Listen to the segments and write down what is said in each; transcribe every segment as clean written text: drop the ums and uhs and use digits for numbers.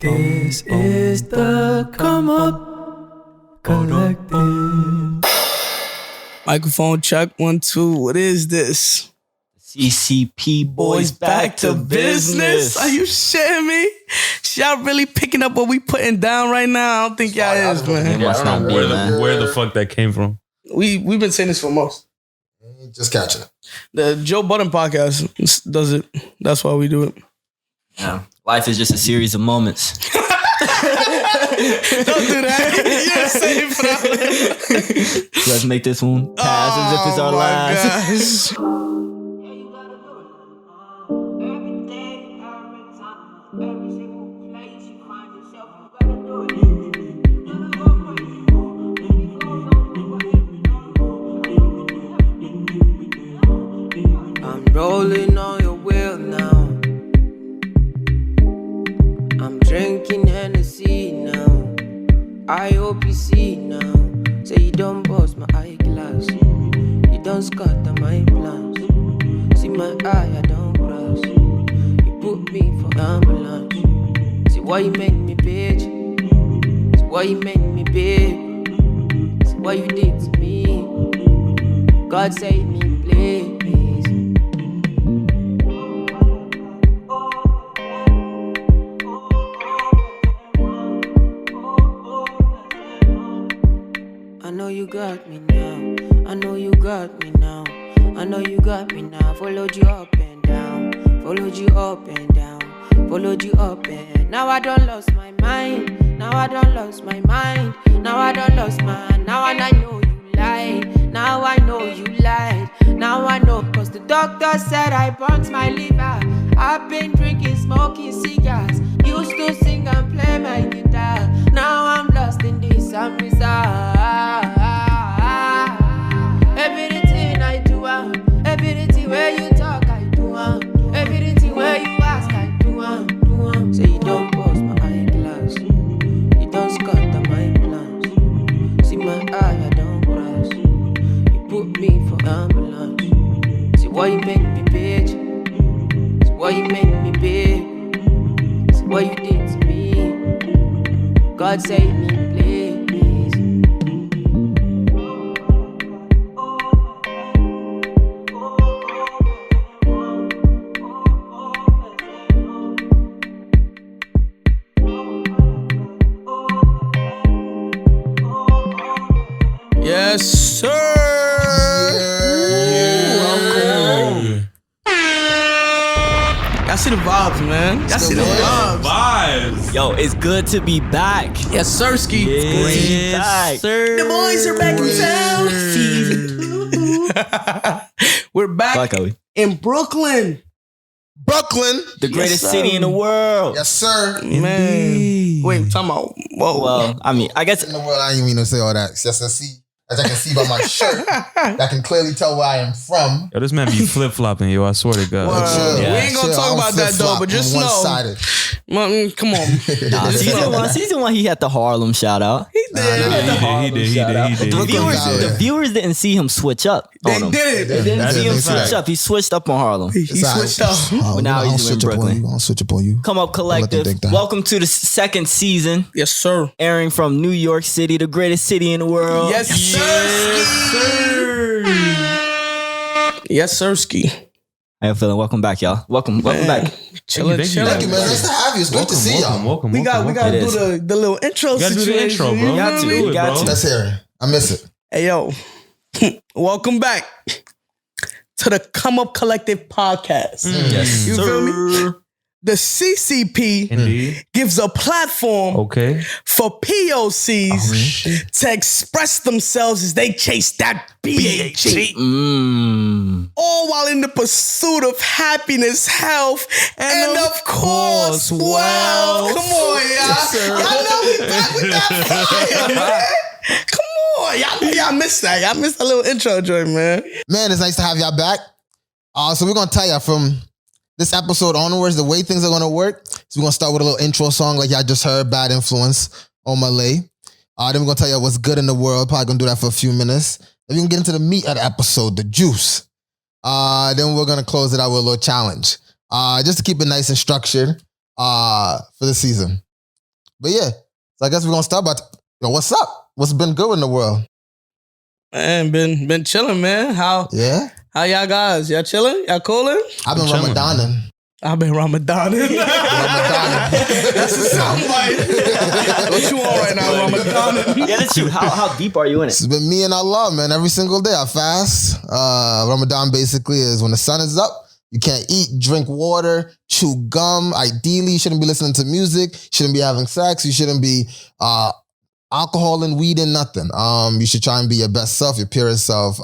This is the Come Up Collective. Microphone check 1 2. What is this? CCP boys back to business. Are you shitting me? Y'all really picking up what we putting down right now? I don't think y'all is, man. Must not be, man. Where the fuck that came from? We've been saying this for months. Just catch it. The Joe Budden podcast does it. That's why we do it. Yeah. Life is just a series of moments. Don't do that. You're safe, bro. So let's make this one pass as if it's our last. Gosh. I'm rolling on your wheel now. I'm drinking Hennessy now. I hope you see now. Say you don't bust my eyeglass. You don't scatter my plans. See my eye, I don't cross. You put me for ambulance. See why you make me bitch. See why you make me big. See what you did to me. God save me, please. I know you got me now. I know you got me now. I know you got me now. Followed you up and down. Followed you up and down. Followed you up and now I don't lost my mind. Now I don't lost my mind. Now I don't lost my. Now and I know you lied. Now I know you lied. Now I know cause the doctor said I burnt my liver. I've been drinking, smoking cigars. Used to sing and play my guitar. Now I'm lost in this bizarre. Everything I do, everything where you talk, I do. Everything where you ask, I do. Say you don't bust my eyeglass. You don't scatter my plans. See my eye, I don't cross. You put me for ambulance. See why you make me bitch. See why you make me big. See what you did to me. God save me, please. Yes, sir. Y'all see the vibes, man. Y'all see the vibes. Yo, it's good to be back. Yes, sirski. Yes, sir. The boys are back in town. We're back Fuck, are we? in Brooklyn. Brooklyn. The greatest sir. city in the world. Yes, sir. Man. Wait, I'm talking about. Whoa. Well, I mean, I guess In the world, I didn't mean to say all that. It's just a see. As I can see by my shirt, that can clearly tell where I am from. Yo, this man be flip flopping, yo. I swear to God. Well, Chill. we ain't gonna Chill. talk I don't about that though, flip-flop. but just I'm know. one-sided. Come on. nah, season one, he had the Harlem shout out. He did. He did. The viewers didn't see him switch up. They on him. did it. They didn't see him That's switch right. up. He switched up on Harlem. He switched up. But now he's in Brooklyn. I'll switch up on you. Come Up Collective. dig that. Welcome to the second season, Yes, sir. airing from New York City, the greatest city in the world. Yes, sir. Yes, sirski. How you feeling? Welcome back, y'all. Welcome back. Chillin', Thank you. Thank you, chillin'. man. Nice to have you. It's great to see y'all. Welcome. We gotta It do is. the little intro You gotta do the situation. intro, bro. You Got know to. what I mean? You got bro. to. Let's hear it. I miss it. Hey, yo. Welcome back to the Come Up Collective podcast. Yes, You feel me? The CCP Indeed. gives a platform Okay. for POCs to express themselves as they chase that BHE. All while in the pursuit of happiness, health, and of course, wealth. Come on, y'all. Yes, sir. Y'all know we back with that fire, man. Come on. Y'all missed that. Y'all missed a little intro joint, man. Man, it's nice to have y'all back. So we're going to tell you from this episode onwards, the way things are going to work. So we're going to start with a little intro song like y'all just heard, Bad Influence on Malay. Then we're going to tell you what's good in the world. Probably going to do that for a few minutes. Then we can get into the meat of the episode, the juice. Then we're going to close it out with a little challenge. Just to keep it nice and structured for the season. But yeah, so I guess we're gonna start by what's up? What's been good in the world? Man, been chilling, man. How y'all guys? Y'all chilling? Y'all cooling? I've been Ramadaning. I've been Ramadaning. That's a soundbite. What you on right now, Ramadaning? Yeah, that's you. How deep are you in it? It's been me and Allah, man. Every single day I fast. Ramadan basically is when the sun is up, you can't eat, drink water, chew gum. Ideally, you shouldn't be listening to music. You shouldn't be having sex. You shouldn't be alcohol and weed and nothing. You should try and be your best self, your purest self,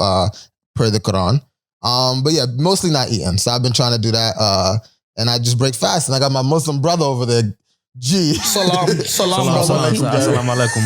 per the Quran. But yeah, mostly not eating. So I've been trying to do that. And I just break fast. And I got my Muslim brother over there. G. Salam Assalamu alaikum.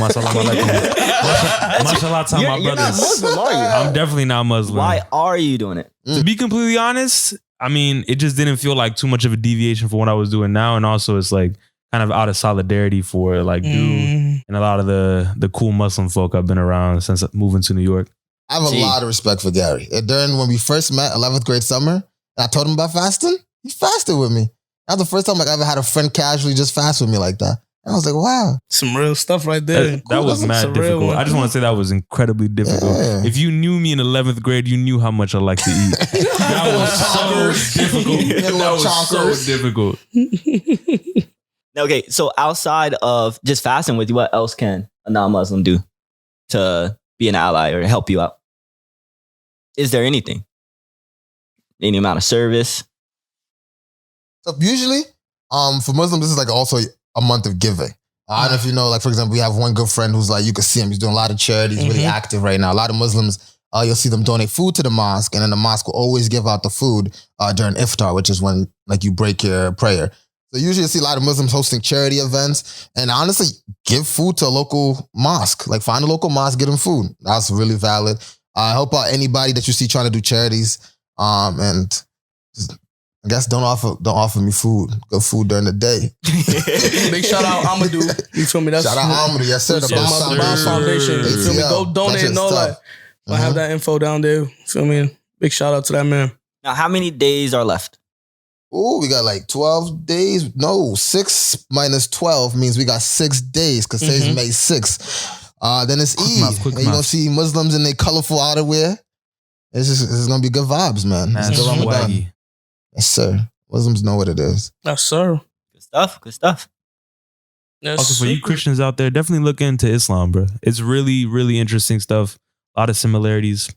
Mashallah to my You're not brothers. Muslim, are you? I'm definitely not Muslim. Why are you doing it? To be completely honest, I mean, it just didn't feel like too much of a deviation from what I was doing now. And also it's like kind of out of solidarity for like dude and a lot of the cool Muslim folk I've been around since moving to New York. I have a lot of respect for Gary. During when we first met, 11th grade summer, and I told him about fasting, he fasted with me. That was the first time like I ever had a friend casually just fast with me like that. And I was like, wow. Some real stuff right there. That was mad difficult. I just want to say that was incredibly difficult. Yeah. If you knew me in 11th grade, you knew how much I like to eat. That was so difficult. That was so difficult. Okay, so outside of just fasting with you, what else can a non-Muslim do to be an ally or help you out? Is there anything? Any amount of service? So usually, for Muslims, this is like also a month of giving. I don't know if you know, like for example, we have one good friend who's like, you can see him, he's doing a lot of charities, really active right now. A lot of Muslims, you'll see them donate food to the mosque, and then the mosque will always give out the food during iftar, which is when like you break your prayer. So usually you see a lot of Muslims hosting charity events, and honestly, give food to a local mosque. Like find a local mosque, get them food. That's really valid. Help out anybody that you see trying to do charities. And just, I guess don't offer me food. Good food during the day. Big shout out Amadou. You feel me? That's shout out Amadou. Yes, sir. The Bob Foundation. You feel me? Go donate and all that. I have that info down there. Feel me? Big shout out to that man. Now, how many days are left? Oh, we got like 12 days. No, 6 minus 12 means we got 6 days because today's May 6th. Then it's Eid. And you're going to see Muslims in their colorful outerwear. It's going to be good vibes, man. It's good Ramadan. Yes, sir. Muslims know what it is. Yes, sir. Good stuff. Good stuff. Yes, also, for you Christians out there, definitely look into Islam, bro. It's really, really interesting stuff. A lot of similarities.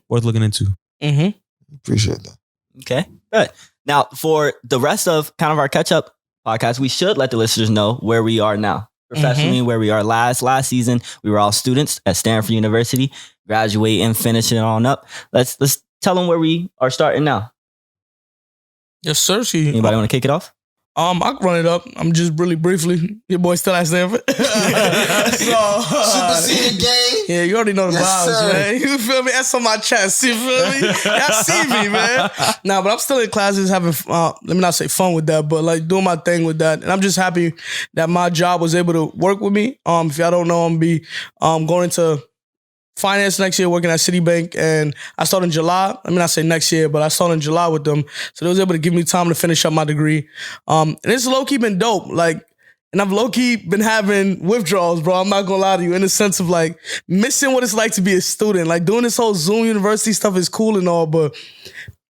Worth looking into. Appreciate that. Okay, good. Now, for the rest of kind of our catch-up podcast, we should let the listeners know where we are now. Professionally, where we are last season. We were all students at Stanford University, graduating, finishing on up. Let's tell them where we are starting now. Yes, sir. Anybody want to kick it off? I can run it up. I'm just really briefly. Your boy still at Stanford. Super senior gang. Yeah, you already know the vibes, man. You feel me? That's on my chest. You feel me? Y'all see me, man. Nah, but I'm still in classes having, let me not say fun with that, but like doing my thing with that. And I'm just happy that my job was able to work with me. If y'all don't know, I'm be going into finance next year, working at Citibank, and I start in July. I mean, I say next year, but I start in July with them. So they was able to give me time to finish up my degree. And it's low-key been dope. Like, and I've low-key been having withdrawals, bro. I'm not gonna lie to you, in the sense of like missing what it's like to be a student. Like doing this whole Zoom university stuff is cool and all, but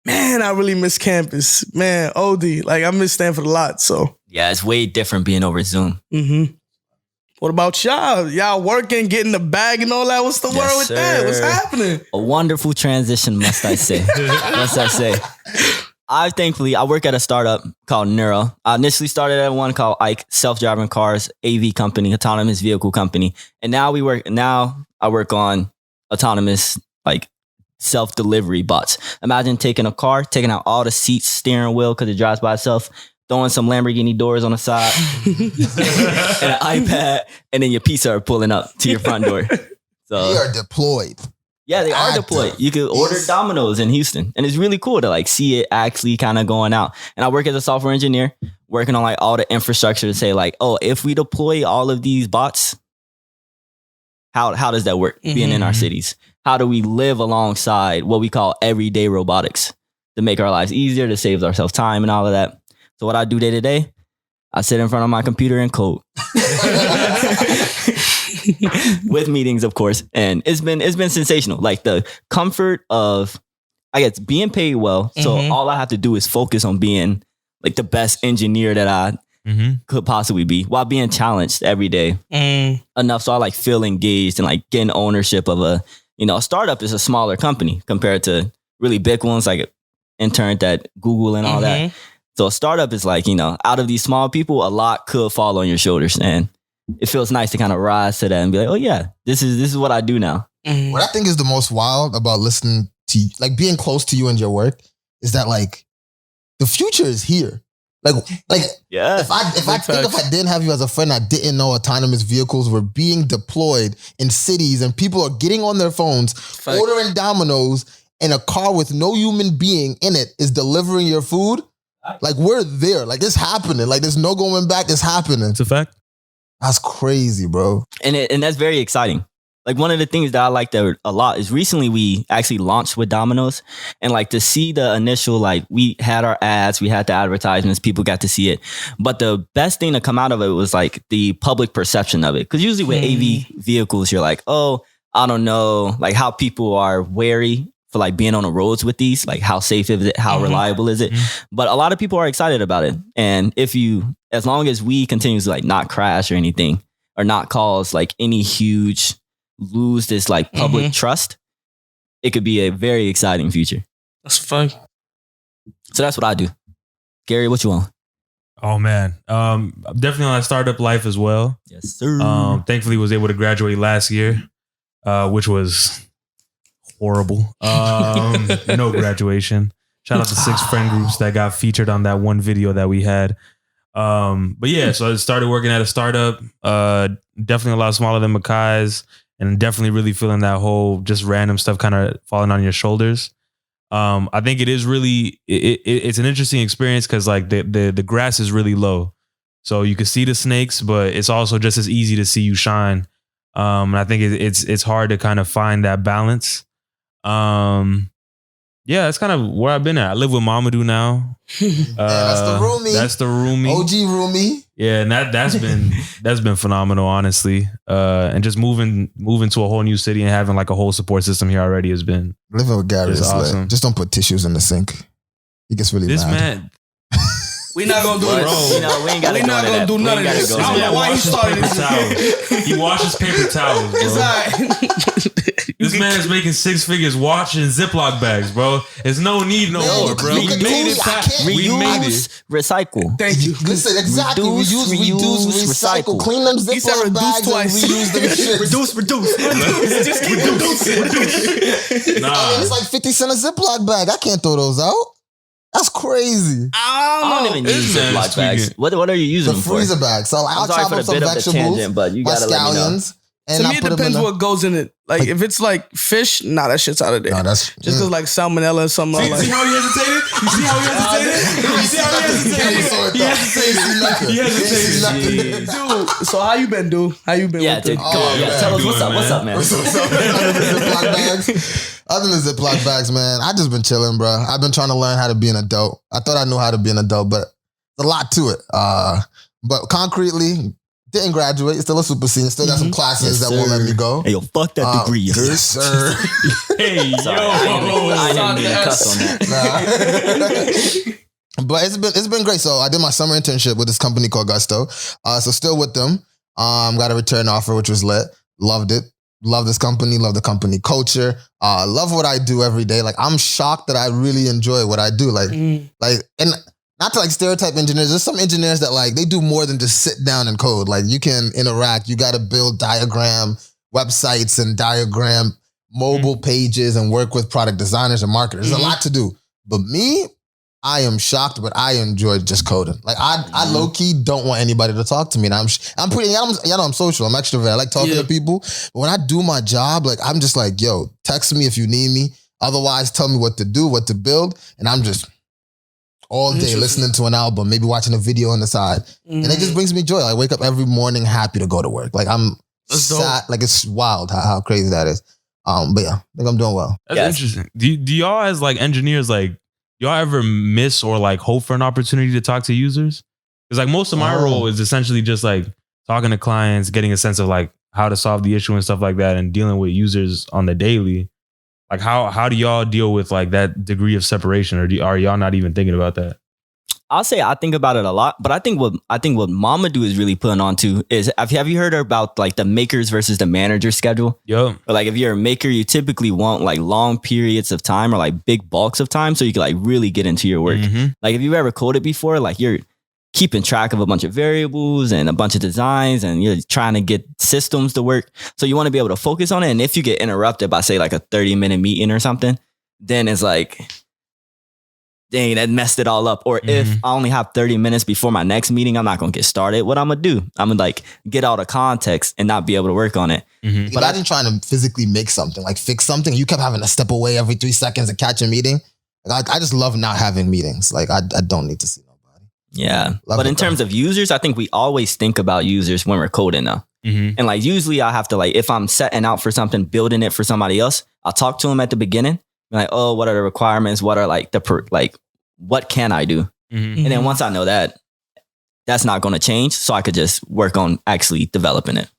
man, I really miss campus. Man, OD. Like I miss Stanford a lot, so. Yeah, it's way different being over Zoom. What about y'all? Y'all working, getting the bag and all that? What's the word with that? What's happening? A wonderful transition, must I say. I work at a startup called Neuro. I initially started at one called Ike, self-driving cars, AV company, autonomous vehicle company. And now I work on autonomous, like self-delivery bots. Imagine taking a car, taking out all the seats, steering wheel, because it drives by itself, throwing some Lamborghini doors on the side, and an iPad, and then your pizza are pulling up to your front door. So we are deployed. Yeah, they are deployed. You could order Domino's in Houston, and it's really cool to like see it actually kind of going out. And I work as a software engineer, working on like all the infrastructure to say like, oh, if we deploy all of these bots, how does that work? Being in our cities, how do we live alongside what we call everyday robotics to make our lives easier, to save ourselves time and all of that? So what I do day to day, I sit in front of my computer and code. With meetings, of course. And it's been sensational. Like the comfort of, I guess, being paid well. So all I have to do is focus on being like the best engineer that I could possibly be, while being challenged every day enough so I like feel engaged and like getting ownership of a startup is a smaller company compared to really big ones like interned at Google and all that. So a startup is like, out of these small people, a lot could fall on your shoulders, and it feels nice to kind of rise to that and be like, oh yeah, this is what I do now. What I think is the most wild about listening to, like, being close to you and your work is that, like, the future is here. Like, yeah. If I didn't have you as a friend, I didn't know autonomous vehicles were being deployed in cities and people are getting on their phones, ordering Domino's, and a car with no human being in it is delivering your food. Like, we're there. Like, it's happening. Like, there's no going back. It's happening. It's a fact. That's crazy, bro. And that's very exciting. Like, one of the things that I like a lot is recently we actually launched with Domino's, and like to see the initial, like, we had our ads, we had the advertisements, people got to see it. But the best thing to come out of it was like the public perception of it. Cause usually with AV vehicles, you're like, oh, I don't know, like how people are wary for like being on the roads with these, like how safe is it? How reliable is it? But a lot of people are excited about it. And as long as we continue to like not crash or anything, or not cause like any huge lose this like public trust, it could be a very exciting future. That's fun. So that's what I do. Gary, what you want? Oh man, definitely on that startup life as well. Yes, sir. Thankfully was able to graduate last year, which was horrible. No graduation. Shout out to 6 friend groups that got featured on that one video that we had. But yeah, so I started working at a startup, definitely a lot smaller than Makai's, and definitely really feeling that whole just random stuff kind of falling on your shoulders. I think it is really, it's an interesting experience because like the grass is really low. So you can see the snakes, but it's also just as easy to see you shine. And I think it's hard to kind of find that balance. Yeah, that's kind of where I've been at. I live with Mamadou now. That's the roomie. That's the roomie. OG roomie. Yeah, and that's been phenomenal, honestly. And just moving to a whole new city and having like a whole support system here already has been Living with Gary is awesome. lit. Just don't put tissues in the sink. He gets really this mad. man. We not gonna do Bro, this. we ain't gotta We not gonna do none of this. This I don't know man why he washes started paper this. towels. He washes paper towels, bro. It's alright. This man is making 6 figures washing Ziploc bags, bro. There's no need no more, bro. We made it past. We made it. Reuse, recycle. Thank you. Listen, exactly. Reduce, Reduce, recycle. Clean them He said Ziploc reduce bags twice. and reuse them shit. Reduce. Just keep reducing. Nah. It's like 50 cent a Ziploc bag. I can't throw those out. That's crazy. I don't even use This man's Ziploc bags. tweaking. What are you using The them for? freezer bag. So like, I'll I'm sorry chop for up the some bit of the vegetables, tangent, but you my gotta let me know. scallions, and To I me, it put them in depends the... what goes in it. Like, if it's like fish, nah, that shit's out of there. No, that's... Just because like salmonella or something like See how he hesitated? You see how he hesitated? He hesitated. Dude, so how you been, dude? How you been Yeah, with dude, it? come on. Yeah, man. tell us Doing what's up, man. Other than Ziploc bags, man, I just been chilling, bro. I've been trying to learn how to be an adult. I thought I knew how to be an adult, but there's a lot to it. But concretely, didn't graduate. Still a super senior. Still got some classes Yes, that won't sir. let me go. Hey, yo, fuck that degree. Yes, sir. Hey, Sorry, yo. I didn't mean to cuss on that. Nah. But it's been great. So I did my summer internship with this company called Gusto. So still with them. Got a return offer, which was lit. Loved it. Love this company. Love the company culture. Love what I do every day. Like, I'm shocked that I really enjoy what I do. Like, and not to like stereotype engineers. There's some engineers that like, they do more than just sit down and code. Like, you can interact. You got to build diagram websites and diagram mobile pages and work with product designers and marketers. There's a lot to do. But me, I am shocked, but I enjoy just coding. Like, I low key don't want anybody to talk to me. And I'm pretty, y'all know I'm social. I'm extrovert. I like talking to people. But when I do my job, like, I'm just like, yo, text me if you need me. Otherwise, tell me what to do, what to build. And I'm just all day listening to an album, maybe watching a video on the side. And it just brings me joy. I wake up every morning happy to go to work. Like, I'm sad. Like, it's wild how crazy that is. But yeah, I think I'm doing well. That's interesting. Do y'all as like engineers, like, y'all ever miss or like hope for an opportunity to talk to users? Because like most of my role is essentially just like talking to clients, getting a sense of like how to solve the issue and stuff like that, and dealing with users on the daily. Like how do y'all deal with like that degree of separation, or are y'all not even thinking about that? I'll say I think about it a lot, but I think what Mamadou is really putting on to is, have you heard about like the makers versus the manager schedule? Yo, Or like if you're a maker, you typically want like long periods of time or like big bulks of time so you can like really get into your work. Like if you've ever coded before, like you're keeping track of a bunch of variables and a bunch of designs, and you're trying to get systems to work. So you want to be able to focus on it. And if you get interrupted by say like a 30-minute meeting or something, then it's like, dang, that messed it all up. Or if I only have 30 minutes before my next meeting, I'm not going to get started. What I'm going to do? I'm going to like get all the context and not be able to work on it. But imagine trying to physically make something, like fix something. You kept having to step away every 3 seconds to catch a meeting. Like, I just love not having meetings. Like I don't need to see nobody. Yeah. But in terms of users, I think we always think about users when we're coding though. And like usually I have to like, if I'm setting out for something, building it for somebody else, I'll talk to them at the beginning. Like, oh, what are the requirements? What are like what can I do? And then once I know that, that's not going to change. So I could just work on actually developing it.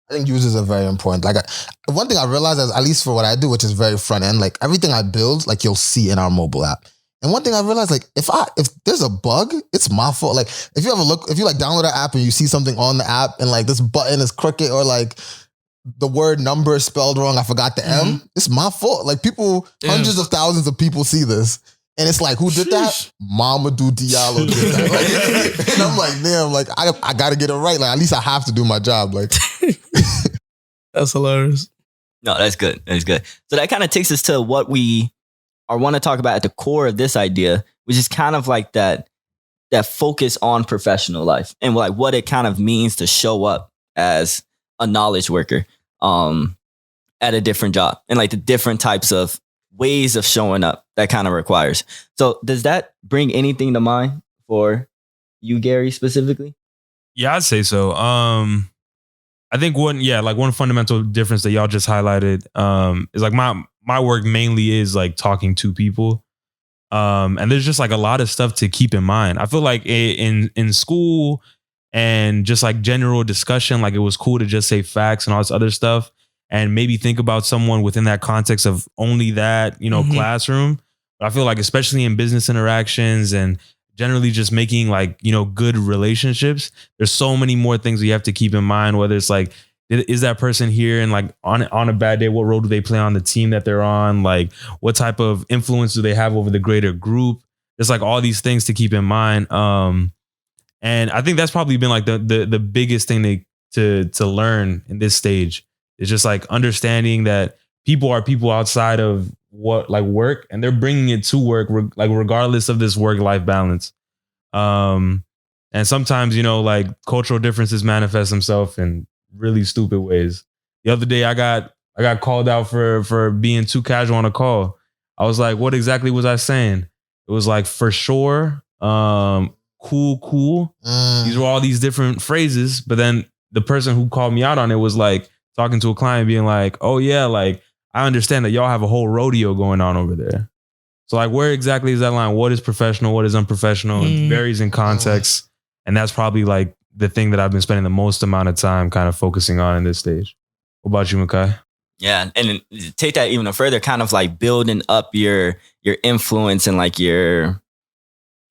I think users are very important. Like one thing I realized is, at least for what I do, which is very front end, like everything I build, like you'll see in our mobile app. And one thing I realized, like if there's a bug, it's my fault. Like if you like download an app and you see something on the app and like this button is crooked, or like the word number is spelled wrong, I forgot the M, it's my fault. Like hundreds of thousands of people see this. And it's like, who did that? Mamadou Diallo did that. Like, and I'm like, damn, like I gotta get it right. Like at least I have to do my job. Like That's hilarious. No, that's good. That's good. So that kind of takes us to what we want to talk about at the core of this idea, which is kind of like that focus on professional life and like what it kind of means to show up as a knowledge worker at a different job, and like the different types of ways of showing up that kind of requires. So does that bring anything to mind for you, Gary, specifically? Yeah, I'd say so. I think one fundamental difference that y'all just highlighted is like my work mainly is like talking to people. And there's just like a lot of stuff to keep in mind. I feel like in school and just like general discussion, like it was cool to just say facts and all this other stuff, and maybe think about someone within that context of only that, classroom. But I feel like especially in business interactions and generally just making like, good relationships, there's so many more things we have to keep in mind, whether it's like, is that person here and like on a bad day, what role do they play on the team that they're on? Like what type of influence do they have over the greater group? There's like all these things to keep in mind. And I think that's probably been like the biggest thing to learn in this stage. It's just like understanding that people are people outside of what like work, and they're bringing it to work, like regardless of this work-life balance. And sometimes, like cultural differences manifest themselves in really stupid ways. The other day I got called out for being too casual on a call. I was like, what exactly was I saying? It was like, for sure, cool. These were all these different phrases, but then the person who called me out on it was like talking to a client being like, oh yeah, like I understand that y'all have a whole rodeo going on over there. So like, where exactly is that line? What is professional? What is unprofessional? It varies in context. And that's probably like the thing that I've been spending the most amount of time kind of focusing on in this stage. What about you, Makai? Yeah. And take that even further, kind of like building up your influence and like your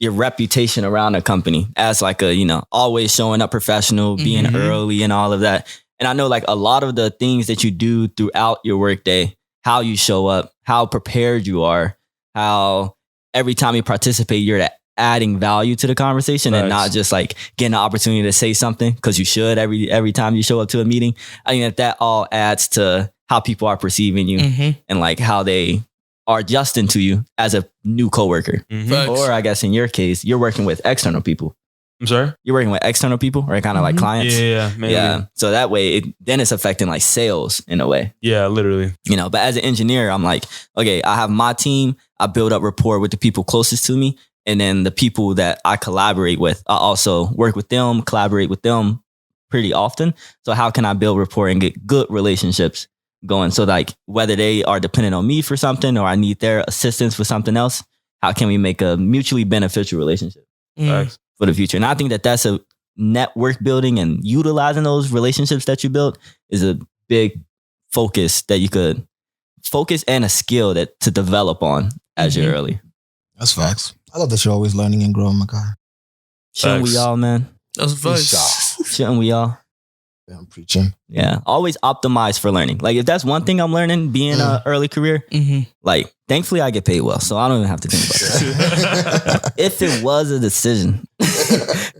reputation around a company as like a, always showing up professional, being early and all of that. And I know like a lot of the things that you do throughout your workday, how you show up, how prepared you are, how every time you participate, you're adding value to the conversation. Nice. And not just like getting an opportunity to say something because you should every time you show up to a meeting. I think that all adds to how people are perceiving you and like how they are adjusting to you as a new coworker. Or I guess in your case, you're working with external people. I'm sorry? You're working with external people, right? Kind of like clients. Yeah, maybe. Yeah. So that way, then it's affecting like sales in a way. Yeah, literally. But as an engineer, I'm like, okay, I have my team. I build up rapport with the people closest to me. And then the people that I collaborate with, I also work with them, collaborate with them pretty often. So how can I build rapport and get good relationships going? So like whether they are dependent on me for something or I need their assistance for something else, how can we make a mutually beneficial relationship? for the future. And I think that that's a network building, and utilizing those relationships that you built is a big focus that you could focus, and a skill that to develop on as you're early. That's facts. I love that you're always learning and growing, my guy. Shouldn't we all, man? That's facts. Shouldn't we all? Yeah, I'm preaching. Yeah. Always optimize for learning. Like, if that's one thing I'm learning being an early career, like, thankfully I get paid well, so I don't even have to think about that. If it was a decision,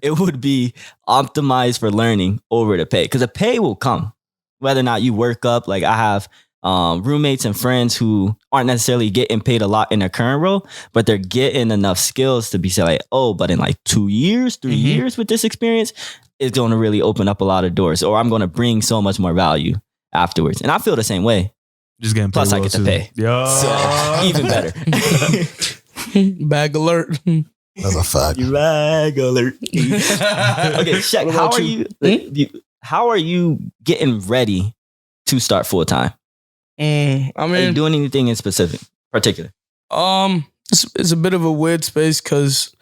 it would be optimize for learning over the pay, because the pay will come whether or not you work up. Like, I have roommates and friends who aren't necessarily getting paid a lot in their current role, but they're getting enough skills to be say like, oh, but in like 2 years, 3 years with this experience, it's going to really open up a lot of doors, or I'm going to bring so much more value afterwards. And I feel the same way. Just getting paid. Plus, I get to pay. Yeah. So, even better. Bag alert. That's a fact. Bag alert. Okay, Shaq, how are you getting ready to start full time? I Are you mean, doing anything in particular? it's a bit of a weird space because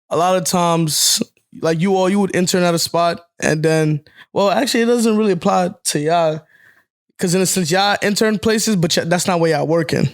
a lot of times, like you would intern at a spot, and then, well, actually, it doesn't really apply to y'all, because in a sense, y'all intern places, but that's not where y'all working.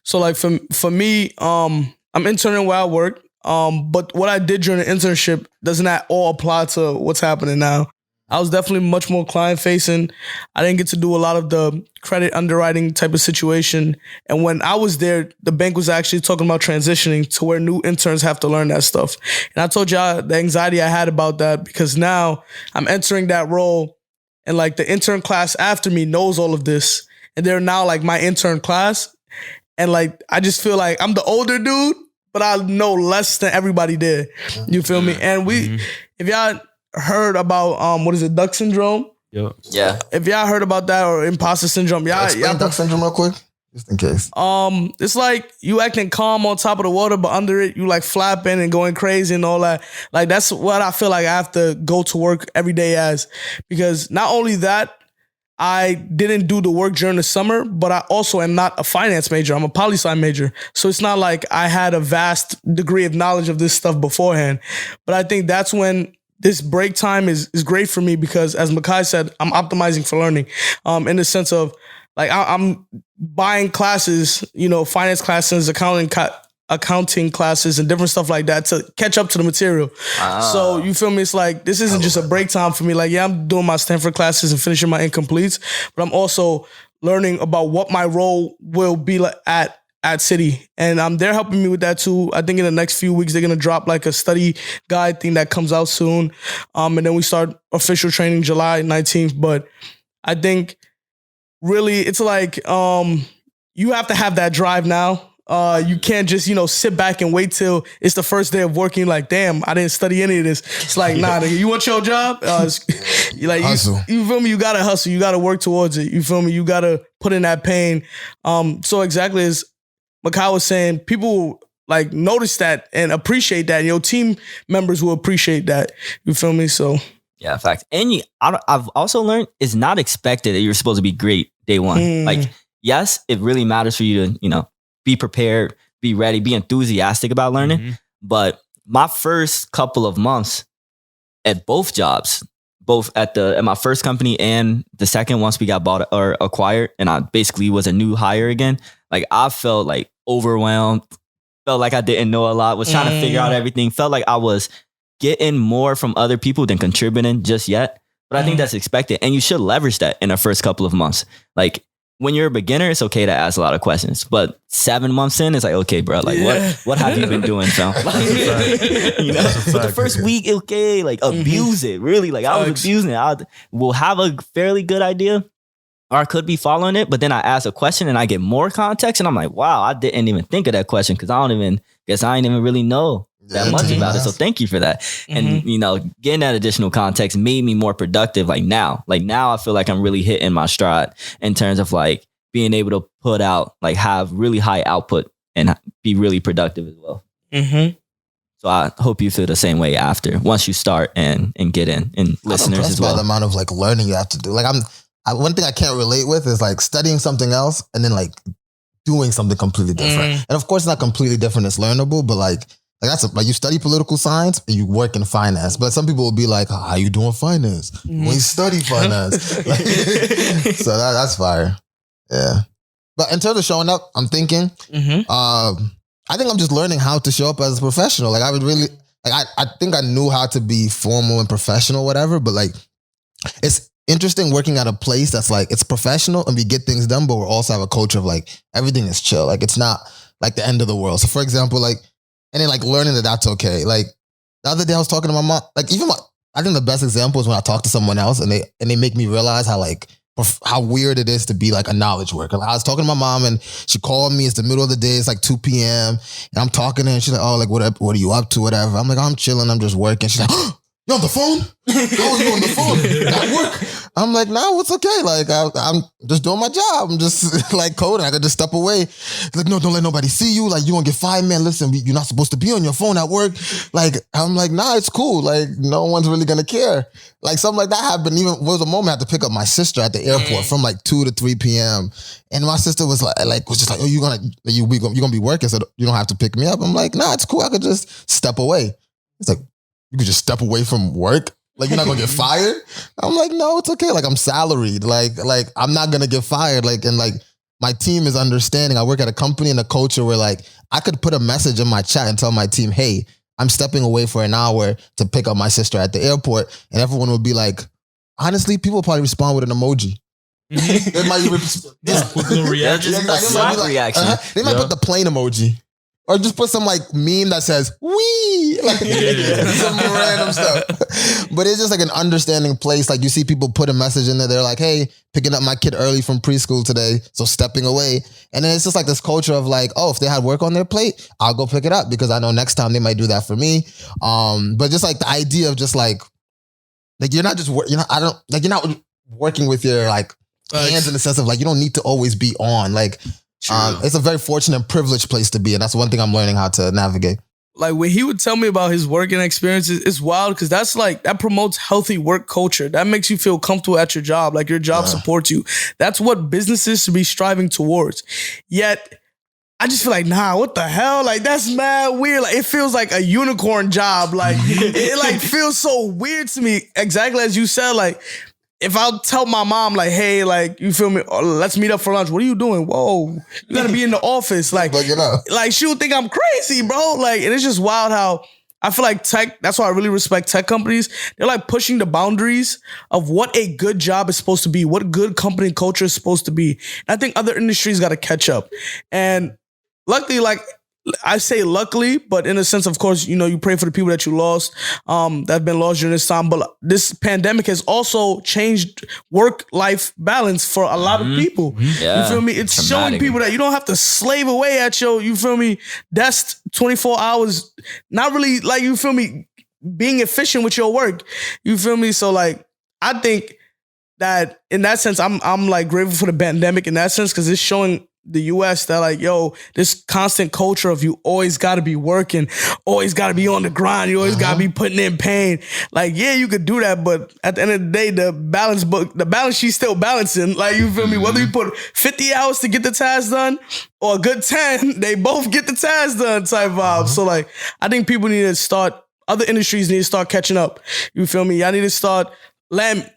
So, like for me, I'm interning where I work, but what I did during the internship doesn't at all apply to what's happening now. I was definitely much more client facing. I didn't get to do a lot of the credit underwriting type of situation. And when I was there, the bank was actually talking about transitioning to where new interns have to learn that stuff. And I told y'all the anxiety I had about that, because now I'm entering that role, and like the intern class after me knows all of this, and they're now like my intern class. And like, I just feel like I'm the older dude, but I know less than everybody did. You feel me? And if y'all heard about what is it, Duck syndrome? Yep. Yeah. If y'all heard about that, or imposter syndrome, Explain Duck syndrome real quick, just in case. It's like you acting calm on top of the water, but under it you like flapping and going crazy and all that. Like, that's what I feel like I have to go to work every day as, because not only that, I didn't do the work during the summer, but I also am not a finance major. I'm a poli-sci major. So it's not like I had a vast degree of knowledge of this stuff beforehand. But I think that's when this break time is great for me, because as Makai said, I'm optimizing for learning, in the sense of like, I'm buying classes, finance classes, accounting classes, and different stuff like that to catch up to the material. So you feel me? It's like, this isn't just a break time for me. Like, yeah, I'm doing my Stanford classes and finishing my incompletes, but I'm also learning about what my role will be like at City. And they're helping me with that too. I think in the next few weeks, they're going to drop like a study guide thing that comes out soon. And then we start official training July 19th. But I think really it's like, you have to have that drive now. You can't just, sit back and wait till it's the first day of working. Like, damn, I didn't study any of this. It's like, nah, nigga, you want your job? Hustle. You feel me? You got to hustle. You got to work towards it. You feel me? You got to put in that pain. So exactly as Makai was saying, people like notice that and appreciate that. And your team members will appreciate that. You feel me? So Yeah, fact. And I've also learned it's not expected that you're supposed to be great day one. Like, yes, it really matters for you to, be prepared, be ready, be enthusiastic about learning. But my first couple of months at both jobs, both at my first company and the second, once we got bought or acquired, and I basically was a new hire again, like, I felt like overwhelmed, felt like I didn't know a lot, was trying to figure out everything, felt like I was getting more from other people than contributing just yet. But I think that's expected, and you should leverage that in the first couple of months. Like, when you're a beginner, it's okay to ask a lot of questions, but 7 months in, it's like, okay, bro, like, what have you been doing, fam? But the first week, okay, like, abuse it, really. Like, I was abusing it. I will have a fairly good idea, or I could be following it, but then I ask a question and I get more context, and I'm like, wow, I didn't even think of that question, because I ain't even really know that much about it. So thank you for that. And, getting that additional context made me more productive. Like now I feel like I'm really hitting my stride in terms of like being able to put out, like, have really high output and be really productive as well. So I hope you feel the same way once you start and get in, and listeners as well. By the amount of like learning you have to do. Like, one thing I can't relate with is like studying something else and then like doing something completely different. And of course, it's not completely different. It's learnable, but like, Like you study political science and you work in finance. But some people will be like, how you doing finance? When you study finance. So that's fire. Yeah. But in terms of showing up, I'm thinking, I think I'm just learning how to show up as a professional. Like I would really, like I think I knew how to be formal and professional, whatever, but like it's interesting working at a place that's like, it's professional and we get things done, but we also have a culture of like, everything is chill. Like it's not like the end of the world. So for example, like, and then like learning that that's okay. Like the other day I was talking to my mom, like I think the best example is when I talk to someone else and they make me realize how weird it is to be like a knowledge worker. Like I was talking to my mom and she called me. It's the middle of the day. It's like 2 p.m. And I'm talking to her and she's like, oh, like what are you up to? Whatever. I'm like, I'm chilling. I'm just working. She's like, you on the phone? How was you on the phone? At work? I'm like, no, it's okay. Like I'm just doing my job. I'm just like coding. I could just step away. He's like, no, don't let nobody see you. Like you gonna get fired, man. Listen, you're not supposed to be on your phone at work. Like I'm like, nah, it's cool. Like no one's really gonna care. Like something like that happened. Even was a moment I had to pick up my sister at the airport from like 2 to 3 p.m. And my sister was just like, oh, you're gonna be working, so you don't have to pick me up. I'm like, nah, it's cool. I could just step away. It's like, you could just step away from work? Like, you're not gonna get fired? I'm like, no, it's okay. Like, I'm salaried. Like I'm not gonna get fired. Like, and like, my team is understanding. I work at a company in a culture where like, I could put a message in my chat and tell my team, hey, I'm stepping away for an hour to pick up my sister at the airport. And everyone would be like, honestly, people will probably respond with an emoji. They might even Quick little reaction. reaction. They might put the plane emoji. Or just put some like meme that says, wee, like some random stuff. But it's just like an understanding place. Like you see people put a message in there. They're like, hey, picking up my kid early from preschool today. So stepping away. And then it's just like this culture of like, oh, if they had work on their plate, I'll go pick it up because I know next time they might do that for me. But just like the idea of just like you're not just, you're not working with your like hands in the sense of like, you don't need to always be on. Like, it's a very fortunate and privileged place to be. And that's one thing I'm learning how to navigate. Like when he would tell me about his working experiences, it's wild because that promotes healthy work culture. That makes you feel comfortable at your job. Like your job supports you. That's what businesses should be striving towards. Yet, I just feel like, nah, what the hell? Like that's mad weird. Like it feels like a unicorn job. Like it like feels so weird to me. Exactly as you said, like, if I'll tell my mom, like, hey, like, you feel me? Let's meet up for lunch. What are you doing? Whoa, you gotta be in the office. Like she would think I'm crazy, bro. Like, and it's just wild how I feel like tech, that's why I really respect tech companies. They're like pushing the boundaries of what a good job is supposed to be, what good company culture is supposed to be. And I think other industries gotta catch up. And luckily, like, I say luckily, but in a sense, of course, you know, you pray for the people that you lost, that have been lost during this time. But this pandemic has also changed work-life balance for a lot of people. Yeah. You feel me? It's showing people that you don't have to slave away at your, you feel me, desk 24 hours, not really, like, you feel me, being efficient with your work. You feel me? So, like, I think that in that sense, I'm like grateful for the pandemic in that sense because it's showing the US that like, yo, this constant culture of you always got to be working, always got to be on the grind, you always got to be putting in pain. Like, yeah, you could do that, but at the end of the day, the balance sheet's still balancing. Like, you feel me? Whether you put 50 hours to get the task done or a good 10, they both get the task done type vibe. So like, I think people need to start, other industries need to start catching up. You feel me? Y'all need to start letting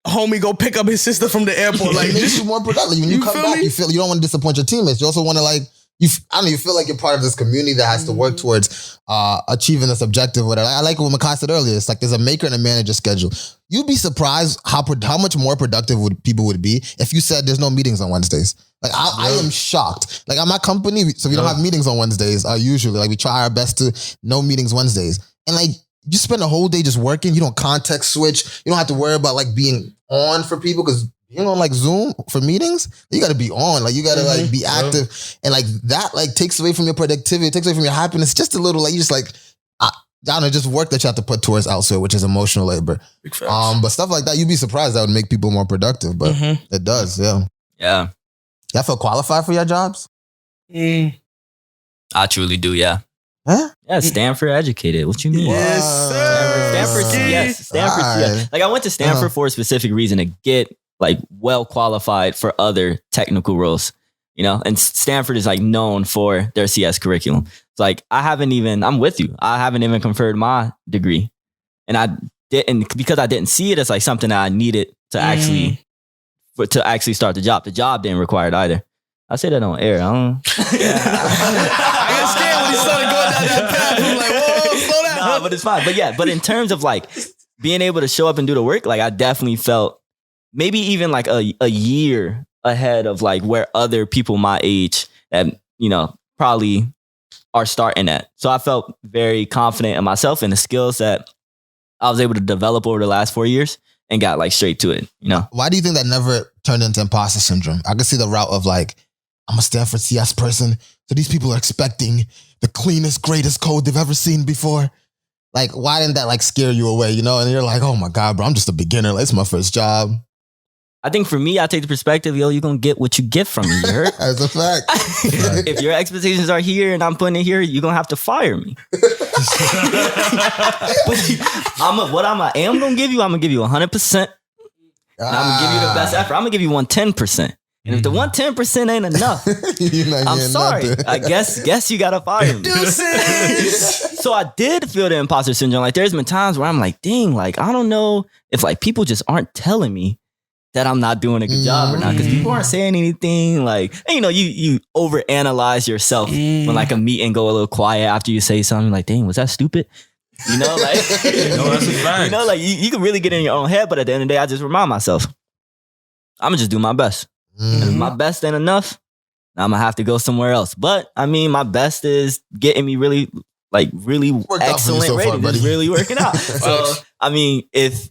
homie go pick up his sister from the airport. Like, it makes you more productive. When you come back, you don't want to disappoint your teammates. You also want to like, you feel like you're part of this community that has to work towards achieving this objective. Whatever. I like what Makai said earlier. It's like there's a maker and a manager schedule. You'd be surprised how much more productive people would be if you said there's no meetings on Wednesdays. Like I am shocked. Like at my company, so we don't have meetings on Wednesdays. Usually, like we try our best to no meetings Wednesdays, and like you spend a whole day just working. You don't context switch. You don't have to worry about like being on for people because you know, like Zoom for meetings, you got to be on. Like you got to like be active, and like that like takes away from your productivity. It takes away from your happiness. Just a little like you just like I don't know, just work that you have to put towards elsewhere, which is emotional labor. But stuff like that, you'd be surprised that would make people more productive. But it does, yeah. Y'all feel qualified for your jobs? I truly do, yeah. Huh? Yeah, Stanford educated. What you mean? Yes, sir. Stanford, yes. Like I went to Stanford for a specific reason to get like well qualified for other technical roles. you know, and Stanford is like known for their CS curriculum. It's like, I'm with you. I haven't even conferred my degree. And I didn't, because I didn't see it as like something that I needed to actually start the job. The job didn't require it either. I say that on air. I don't. I got scared when he started going down that path. I'm like, whoa, slow down. Nah, but it's fine. But yeah, but in terms of like being able to show up and do the work, like I definitely felt maybe even like a year ahead of like where other people my age that, you know, probably are starting at. So I felt very confident in myself and the skills that I was able to develop over the last 4 years and got like straight to it, you know? Why do you think that never turned into imposter syndrome? I can see the route of like, I'm a Stanford CS person, so these people are expecting the cleanest, greatest code they've ever seen before. Like, why didn't that like scare you away, you know? And you're like, oh my God, bro, I'm just a beginner. Like, it's my first job. I think for me, I take the perspective, you're going to get what you get from me, you heard? That's a fact. If your expectations are here and I'm putting it here, you're going to have to fire me. What I'm going to give you, I'm going to give you 100%. And I'm going to give you the best effort. I'm going to give you 110%. And if the 110% ain't enough, I'm sorry. Nothing. I guess you got to fire me. So I did feel the imposter syndrome. Like there's been times where I'm like, dang, like I don't know if like people just aren't telling me that I'm not doing a good job or not, because people aren't saying anything. Like, and, you know, you overanalyze yourself when like a meeting go a little quiet after you say something. Like, dang, was that stupid? You know, like, no, that's a fact. You know, like you can really get in your own head, but at the end of the day, I just remind myself, I'm gonna just do my best. And if my best ain't enough, I'm gonna have to go somewhere else. But I mean, my best is getting me really excellent ratings. It's really working out. So I mean, if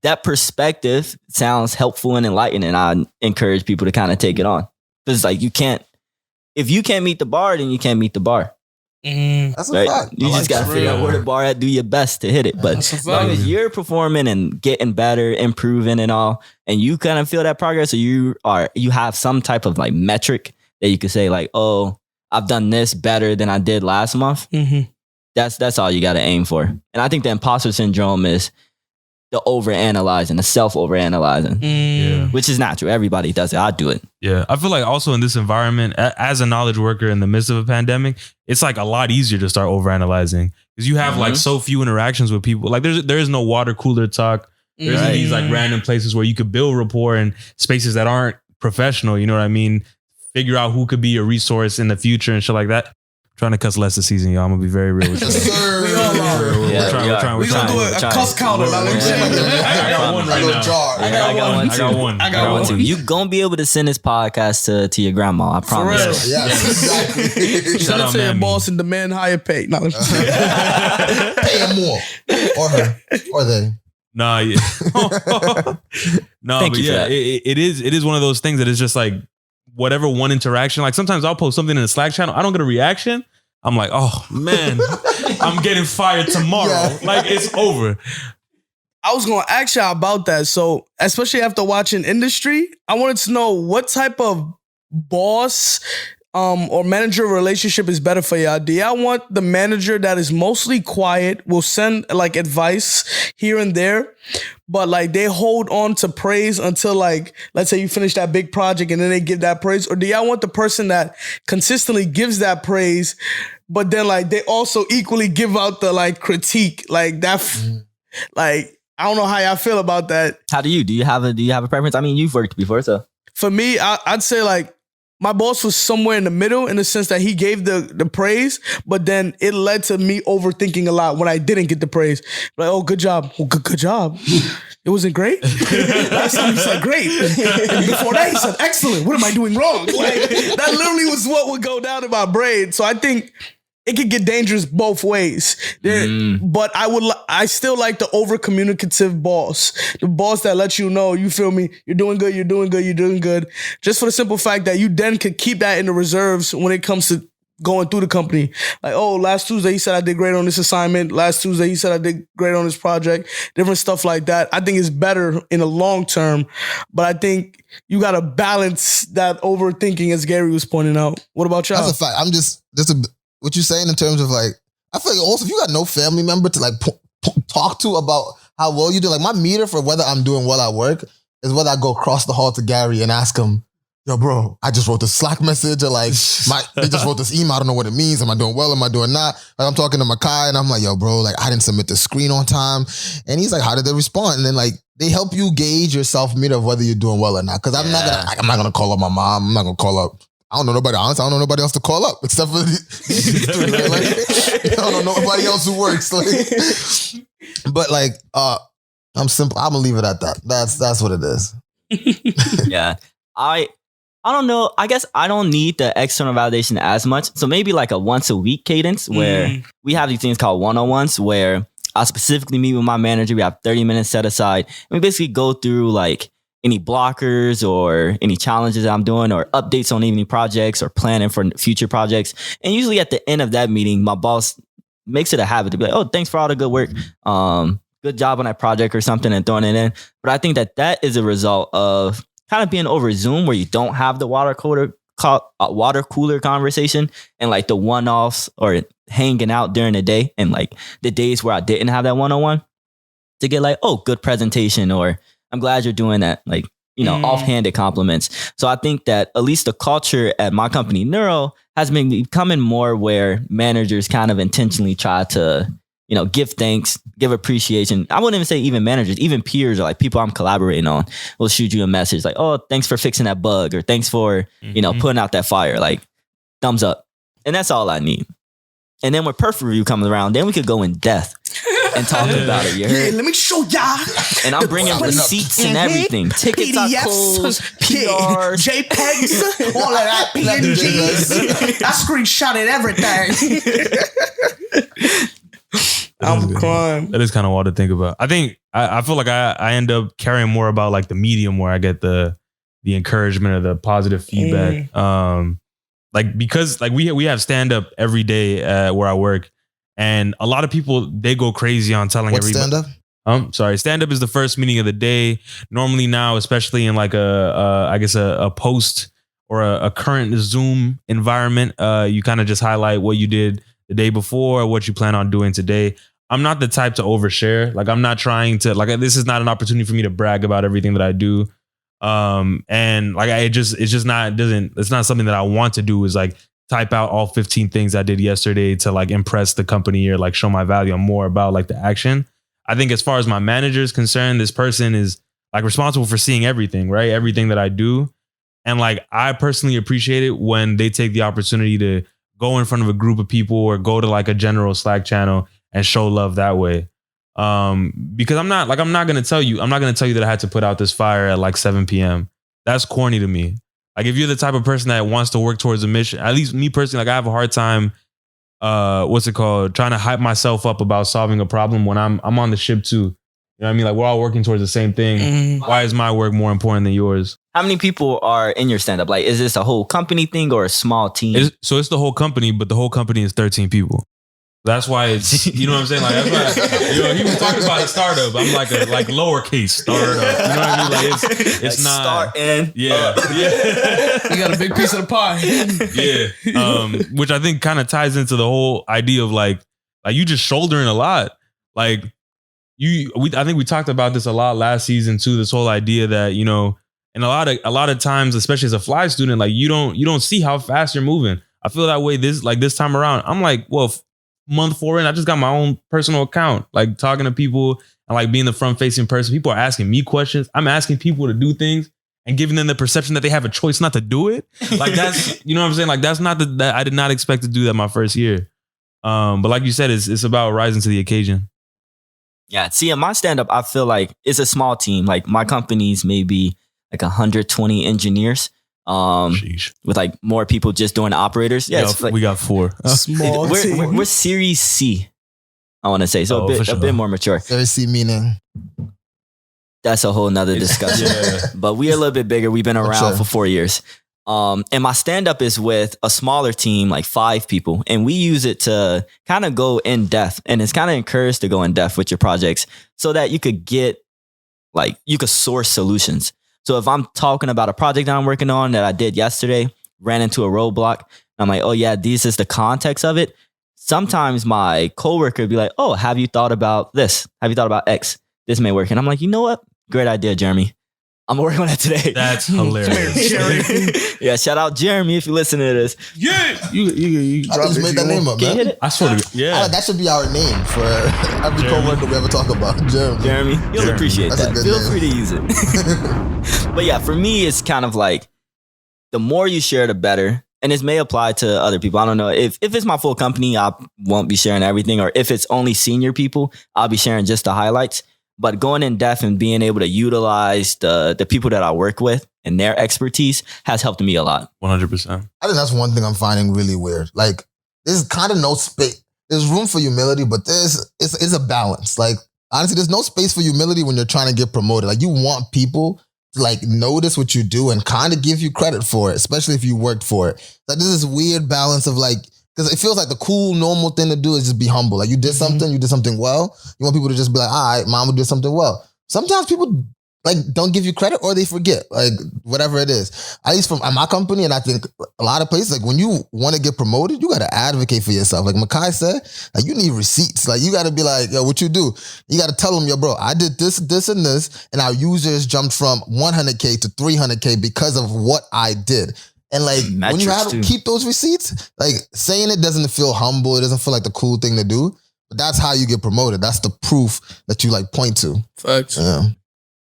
that perspective sounds helpful and enlightening, I encourage people to kind of take it on. Because like if you can't meet the bar, then you can't meet the bar. That's a right? fact. You just gotta figure out where the bar at, do your best to hit it. But as long as you're performing and getting better, improving and all, and you kind of feel that progress, or you have some type of like metric that you could say like, oh, I've done this better than I did last month. That's all you gotta aim for. And I think the imposter syndrome is the overanalyzing, the self-overanalyzing, which is natural. Everybody does it. I do it. Yeah. I feel like also in this environment, as a knowledge worker in the midst of a pandemic, it's like a lot easier to start overanalyzing because you have like so few interactions with people. Like there is no water cooler talk. There's these like random places where you could build rapport in spaces that aren't professional. You know what I mean? Figure out who could be a resource in the future and shit like that. Trying to cuss less this season, y'all. I'm gonna be very real with you. We all are. We're trying. We're gonna do a cuss counter. I got one right now. I got one too. You gonna be able to send this podcast to your grandma. I promise. Yes, exactly. Send it to your boss and demand higher pay. No, pay him more, or her, or they. Nah, yeah. No, but yeah, it is one of those things that is just like whatever one interaction. Like sometimes I'll post something in the Slack channel, I don't get a reaction. I'm like, oh man, I'm getting fired tomorrow. Yeah. Like it's over. I was gonna ask y'all about that. So especially after watching Industry, I wanted to know what type of boss or manager relationship is better for y'all. Do y'all want the manager that is mostly quiet, will send like advice here and there, but like they hold on to praise until like, let's say you finish that big project and then they give that praise? Or do y'all want the person that consistently gives that praise, but then like they also equally give out the like critique? Like that, like, I don't know how y'all feel about that. How do you have a preference? I mean, you've worked before, so. For me, I'd say like, my boss was somewhere in the middle in the sense that he gave the praise, but then it led to me overthinking a lot when I didn't get the praise. Like, oh, good job. Oh, good job. It wasn't great. Last time he said great. And before that, he said excellent. What am I doing wrong? Like, that literally was what would go down in my brain. So I think it could get dangerous both ways. But I still like the over-communicative boss. The boss that lets you know, you feel me, you're doing good, you're doing good, you're doing good. Just for the simple fact that you then could keep that in the reserves when it comes to going through the company. Like, oh, last Tuesday he said I did great on this assignment. Last Tuesday he said I did great on this project. Different stuff like that. I think it's better in the long term. But I think you got to balance that overthinking, as Gary was pointing out. What about y'all? That's a fact. I'm just what you're saying in terms of like, I feel like also if you got no family member to like talk to about how well you do, like my meter for whether I'm doing well at work is whether I go across the hall to Gary and ask him, yo, bro, I just wrote this Slack message or like they just wrote this email. I don't know what it means. Am I doing well? Am I doing not? Like, I'm talking to Makai and I'm like, yo, bro, like I didn't submit the screen on time. And he's like, how did they respond? And then like they help you gauge your self-meter of whether you're doing well or not. Cause I'm not gonna call up my mom. I'm not gonna call up. I don't know nobody. Honestly, I don't know nobody else to call up except for these three. Right? Like, I don't know nobody else who works. Like, but like, I'm simple. I'm gonna leave it at that. That's what it is. Yeah. I don't know. I guess I don't need the external validation as much. So maybe like a once a week cadence where we have these things called one-on-ones where I specifically meet with my manager. We have 30 minutes set aside. And we basically go through like any blockers or any challenges that I'm doing or updates on any projects or planning for future projects. And usually at the end of that meeting, my boss makes it a habit to be like, oh, thanks for all the good work. Good job on that project or something and throwing it in. But I think that is a result of kind of being over Zoom where you don't have the water cooler conversation and like the one-offs or hanging out during the day and like the days where I didn't have that one-on-one to get like, oh, good presentation or I'm glad you're doing that. Like, you know, offhanded compliments. So I think that at least the culture at my company, Neuro, has been becoming more where managers kind of intentionally try to, you know, give thanks, give appreciation. I wouldn't even say even managers, even peers or like people I'm collaborating on will shoot you a message like, oh, thanks for fixing that bug or thanks for, you know, putting out that fire, like thumbs up. And that's all I need. And then when Perf Review comes around, then we could go in depth and talk about it. You heard? Yeah, let me show y'all. And I'm bringing receipts and everything. Tickets are closed, PRs, JPEGs, all of that, PNGs. I screenshotted everything. I'm crying. That is kind of wild to think about. I think I feel like I end up caring more about like the medium where I get the encouragement or the positive feedback. Like because like we have stand up every day where I work, and a lot of people they go crazy on telling everybody. Stand up? Sorry, stand up is the first meeting of the day. Normally now, especially in like a post or a current Zoom environment, you kind of just highlight what you did the day before or what you plan on doing today. I'm not the type to overshare. Like I'm not trying to like this is not an opportunity for me to brag about everything that I do. And like it's not something that I want to do is like type out all 15 things I did yesterday to like impress the company or like show my value. I'm more about like the action. I think as far as my manager is concerned, this person is like responsible for seeing everything, right? Everything that I do. And like, I personally appreciate it when they take the opportunity to go in front of a group of people or go to like a general Slack channel and show love that way. Because I'm not going to tell you that I had to put out this fire at like 7 p.m. That's corny to me. Like if you're the type of person that wants to work towards a mission, at least me personally, like I have a hard time, trying to hype myself up about solving a problem when I'm on the ship too. You know what I mean? Like we're all working towards the same thing. Why is my work more important than yours? How many people are in your stand-up? Like, is this a whole company thing or a small team? So it's the whole company, but the whole company is 13 people. That's why it's, you know what I'm saying? Like, that's why, you know, he was talking about a startup. I'm like a lowercase startup. You know what I mean? Like it's not. Start and yeah. You got a big piece of the pie. Yeah. Which I think kind of ties into the whole idea of like you just shouldering a lot. Like I think we talked about this a lot last season too. This whole idea that, you know, and a lot of times, especially as a fly student, like you don't see how fast you're moving. I feel that way this time around. I'm like, well, month 4 in, I just got my own personal account, like talking to people and like being the front facing person. People are asking me questions. I'm asking people to do things and giving them the perception that they have a choice not to do it. Like that's, you know what I'm saying? Like that's not that I did not expect to do that my first year. But like you said, it's about rising to the occasion. Yeah. See, in my stand up, I feel like it's a small team. Like my company's maybe like 120 engineers. With like more people just doing the operators. Yeah, we got 4. Small team. We're Series C, I want to say. So a bit more mature. Series C meaning? That's a whole nother discussion. Yeah. But we're a little bit bigger. We've been around for 4 years. And my stand-up is with a smaller team, like 5 people. And we use it to kind of go in depth. And it's kind of encouraged to go in depth with your projects so that you could you could source solutions. So if I'm talking about a project that I'm working on that I did yesterday, ran into a roadblock, I'm like, oh yeah, this is the context of it. Sometimes my coworker would be like, oh, have you thought about this? Have you thought about X? This may work. And I'm like, you know what? Great idea, Jeremy. I'm working on that today. That's hilarious. Yeah, shout out Jeremy if you listen to this. Yeah. You I just made that name up, Can you hit man. it? I swear to God. Yeah. That should be our name for every coworker we ever talk about. Jeremy, you'll Jeremy. appreciate That's a that. good Feel name. free to use it. But yeah, for me, it's kind of like the more you share, the better. And this may apply to other people. I don't know. If it's my full company, I won't be sharing everything. Or if it's only senior people, I'll be sharing just the highlights. But going in depth and being able to utilize the people that I work with and their expertise has helped me a lot. 100%. I think that's one thing I'm finding really weird. Like, there's kind of no space. There's room for humility, but it's a balance. Like, honestly, there's no space for humility when you're trying to get promoted. Like, you want people to like notice what you do and kind of give you credit for it, especially if you worked for it. Like, there's this weird balance of like, because it feels like the cool, normal thing to do is just be humble. Like, you did something, you did something well. You want people to just be like, all right, mama did something well. Sometimes people like don't give you credit or they forget, like whatever it is. At least from my company, and I think a lot of places, like when you want to get promoted, you got to advocate for yourself. Like Makai said, like you need receipts. Like you got to be like, yo, what you do? You got to tell them, yo, bro, I did this, this, and this, and our users jumped from 100K to 300K because of what I did. And like when you have to keep those receipts, like saying it doesn't feel humble. It doesn't feel like the cool thing to do. But that's how you get promoted. That's the proof that you like point to. Facts. Yeah.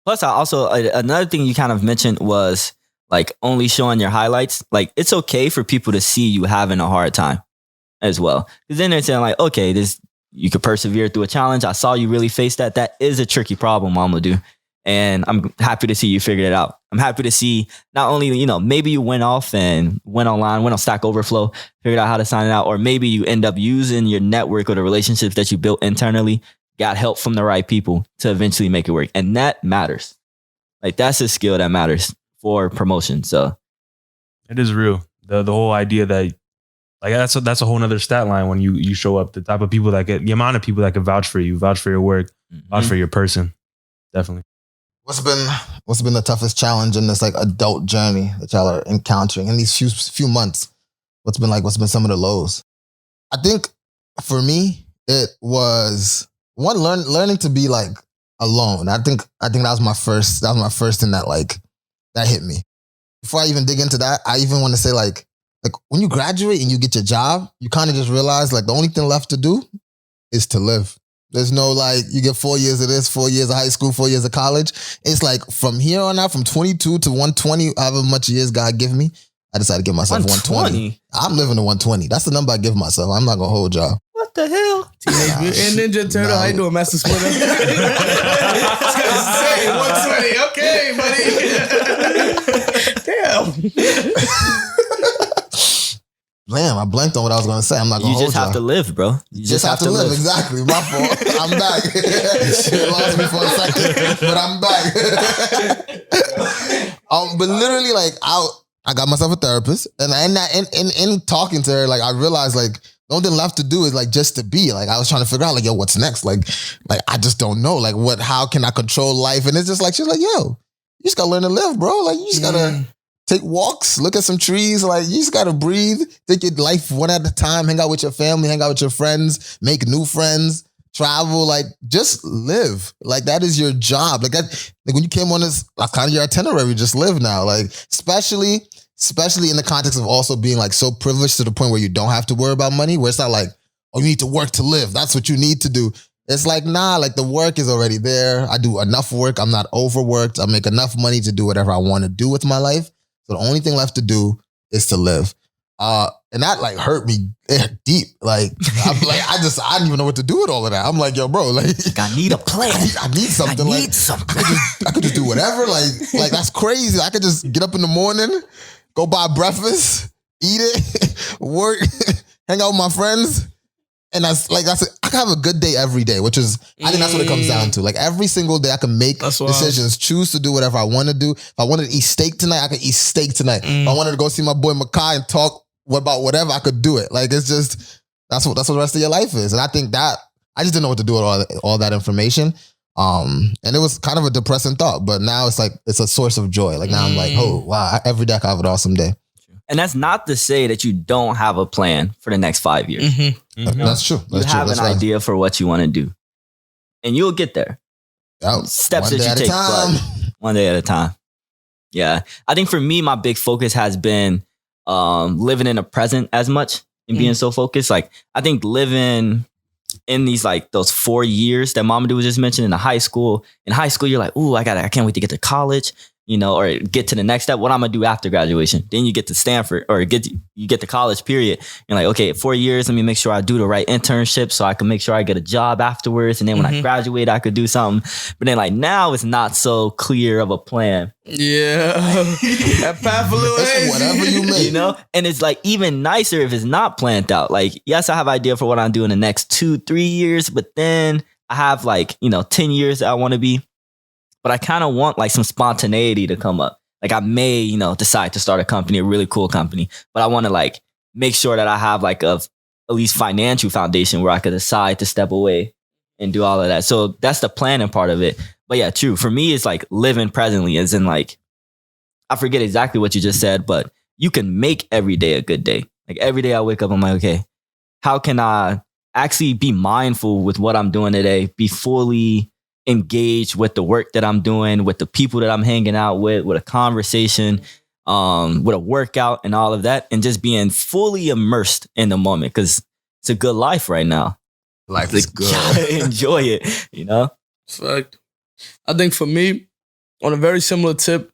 Plus, I also, another thing you kind of mentioned was like only showing your highlights. Like it's okay for people to see you having a hard time as well. Because then they're saying like, okay, you could persevere through a challenge. I saw you really face that. That is a tricky problem, Mamadou. And I'm happy to see you figured it out. I'm happy to see not only, maybe you went off and went online, went on Stack Overflow, figured out how to sign it out, or maybe you end up using your network or the relationships that you built internally, got help from the right people to eventually make it work. And that matters. Like that's a skill that matters for promotion. So it is real. The whole idea that like that's a whole nother stat line when you show up, the type of people that the amount of people that can vouch for you, vouch for your work, vouch for your person. Definitely. What's been the toughest challenge in this like adult journey that y'all are encountering in these few months? What's been some of the lows? I think for me, it was one learning to be like alone. I think that was my first thing that hit me. Before I even dig into that, I even want to say like when you graduate and you get your job, you kind of just realize like the only thing left to do is to live. There's no like, you get 4 years of this, 4 years of high school, 4 years of college. It's like from here on out, from 22 to 120, however much years God give me, I decided to give myself 120. I'm living to 120. That's the number I give myself. I'm not going to hold y'all. what the hell? Teenage Mutant Ninja Turtle. How you doing, Master Splinter? Say 120. Okay, buddy. Damn. Damn, I blanked on what I was going to say. I'm not going to hold You just have to live, bro. You just have to live. Exactly. My fault. I'm back. Shit lost me for a second, but I'm back. But literally, like, I got myself a therapist, and in talking to her, like, I realized, like, the only thing left to do is, like, just to be. Like, I was trying to figure out, like, yo, what's next? Like I just don't know. Like, how can I control life? And it's just like, she's like, yo, you just got to learn to live, bro. Like, you just got to take walks, look at some trees. Like, you just got to breathe, take your life one at a time, hang out with your family, hang out with your friends, make new friends, travel, like, just live. Like, that is your job. Like, that, like when you came on this, kind of your itinerary, just live now. Like, especially in the context of also being, like, so privileged to the point where you don't have to worry about money, where it's not like, oh, you need to work to live. That's what you need to do. It's like, nah, like the work is already there. I do enough work. I'm not overworked. I make enough money to do whatever I want to do with my life. So the only thing left to do is to live. And that like hurt me deep. Like, I didn't even know what to do with all of that. I'm like, yo, bro, like I need a plan. I need something. I could just do whatever. Like that's crazy. I could just get up in the morning, go buy breakfast, eat it, work, hang out with my friends. And I can have a good day every day, which is, I think that's what it comes down to. Like every single day I can make decisions, choose to do whatever I want to do. If I wanted to eat steak tonight, I could eat steak tonight. If I wanted to go see my boy Makai and talk about whatever, I could do it. Like it's just, that's what the rest of your life is. And I think that, I just didn't know what to do with all that information. And it was kind of a depressing thought, but now it's like, it's a source of joy. Like now I'm like, oh wow, every day I can have an awesome day. And that's not to say that you don't have a plan for the next 5 years. That's true. You have an idea for what you want to do. And you'll get there. Steps that you take, but one day at a time. Yeah. I think for me, my big focus has been living in the present as much and being so focused. Like, I think living in these, like, those 4 years that Mamadou was just mentioning in high school. In high school, you're like, ooh, I can't wait to get to college, you know, or get to the next step. What I'm gonna do after graduation? Then you get to Stanford or you get to college, period. You're like, okay, 4 years, let me make sure I do the right internship so I can make sure I get a job afterwards. And then when I graduate, I could do something. But then, like, now it's not so clear of a plan. Yeah. That path a little hazy. Whatever you make. You know? And it's like even nicer if it's not planned out. Like, yes, I have an idea for what I'm doing the next 2-3 years, but then I have, like, you know, 10 years that I want to be. But I kind of want, like, some spontaneity to come up. Like, I may, you know, decide to start a company, a really cool company, but I want to, like, make sure that I have, like, at least financial foundation where I could decide to step away and do all of that. So that's the planning part of it. But yeah, true. For me, it's like living presently, as in, like, I forget exactly what you just said, but you can make every day a good day. Like, every day I wake up, I'm like, okay, how can I actually be mindful with what I'm doing today, be fully engaged with the work that I'm doing, with the people that I'm hanging out with a conversation, with a workout and all of that, and just being fully immersed in the moment, because it's a good life right now. Life is good. Gotta enjoy it, you know? Fact. I think for me, on a very similar tip,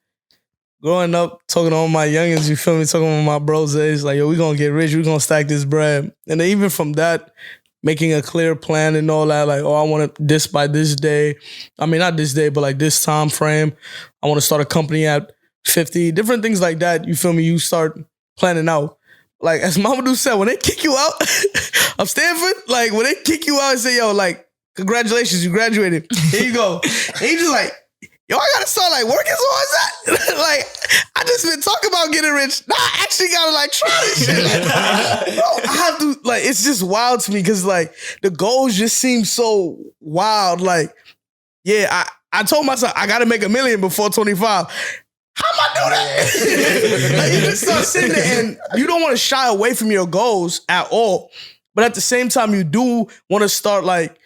growing up, talking to all my youngins, you feel me, talking with my bros, it's like, yo, we gonna get rich, we gonna stack this bread. And then even from that, making a clear plan and all that, like, oh, I want this by this day. I mean, not this day, but like this time frame. I want to start a company at 50, different things like that. You feel me? You start planning out. Like, as Mamadou said, when they kick you out of Stanford, like, when they kick you out and say, yo, like, congratulations, you graduated. Here you go. And you just like, yo, I gotta start, like, working towards that. Like, I just been talking about getting rich. Nah, I actually gotta, like, try this shit. Like, bro, I have to, like, it's just wild to me because, like, the goals just seem so wild. Like, yeah, I told myself I gotta make $1 million before 25. How am I do that? Like, you just start sitting there and you don't want to shy away from your goals at all. But at the same time, you do want to start, like,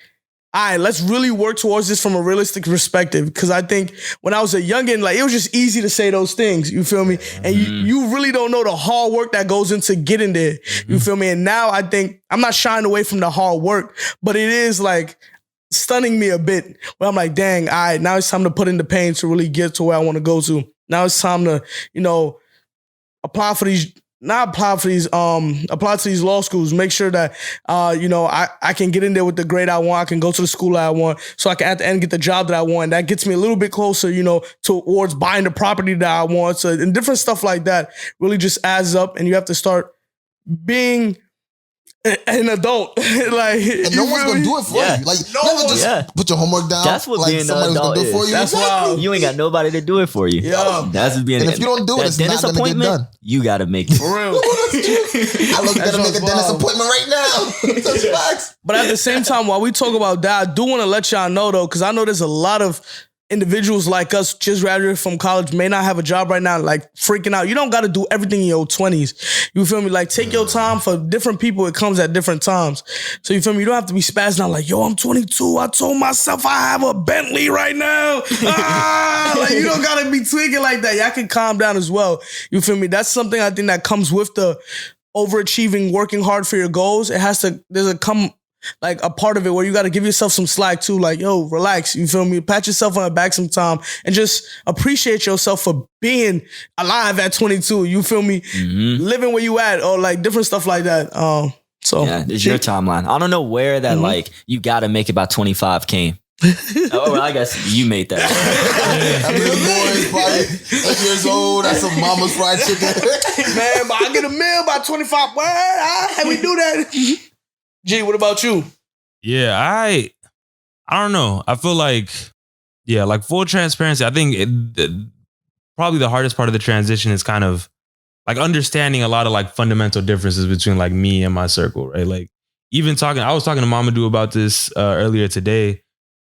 all right, let's really work towards this from a realistic perspective. Because I think when I was a youngin', like, it was just easy to say those things. You feel me? And you really don't know the hard work that goes into getting there. You feel me? And now I think I'm not shying away from the hard work, but it is, like, stunning me a bit. Where I'm like, dang, all right, now it's time to put in the pain to really get to where I want to go to. Now it's time to, you know, apply to these law schools, make sure that, you know, I can get in there with the grade I want. I can go to the school I want, so I can at the end get the job that I want. That gets me a little bit closer, you know, towards buying the property that I want. So, and different stuff like that really just adds up, and you have to start being an adult. Like, and no one's gonna do it for you. Like, no never one, just put your homework down. That's what like, being an somebody's adult gonna do it for is. you. That's Exactly. why You ain't got nobody to do it for you. Yeah. That's what being. And if you don't do it, that it's not dentist gonna get appointment, done. you gotta make it. for real. I look at to make a dentist appointment right now. That's facts. But at the same time, while we talk about that, I do want to let y'all know, though, because I know there's a lot of individuals like us just graduated from college, may not have a job right now, like, freaking out. You don't got to do everything in your 20s. You feel me? Like, take your time. For different people, it comes at different times. So you feel me? You don't have to be spazzing out like, yo, I'm 22. I told myself I have a Bentley right now. Like, you don't got to be tweaking like that. Y'all can calm down as well. You feel me? That's something I think that comes with the overachieving, working hard for your goals. There's a part of it where you got to give yourself some slack too. Like, yo, relax. You feel me? Pat yourself on the back sometime and just appreciate yourself for being alive at 22. You feel me? Living where you at, or like different stuff like that. So Yeah, it's your timeline. I don't know where that like you got to make it by 25 came. Oh, well, I guess you made that. I mean, the boy is probably 8 years old. That's some mama's fried chicken. Man, but I get a meal by 25. What? How we do that? G, what about you? Yeah, I don't know. I feel like, yeah, like, full transparency, I think probably the hardest part of the transition is kind of like understanding a lot of like fundamental differences between like me and my circle, right? Like, even I was talking to Mamadou about this earlier today.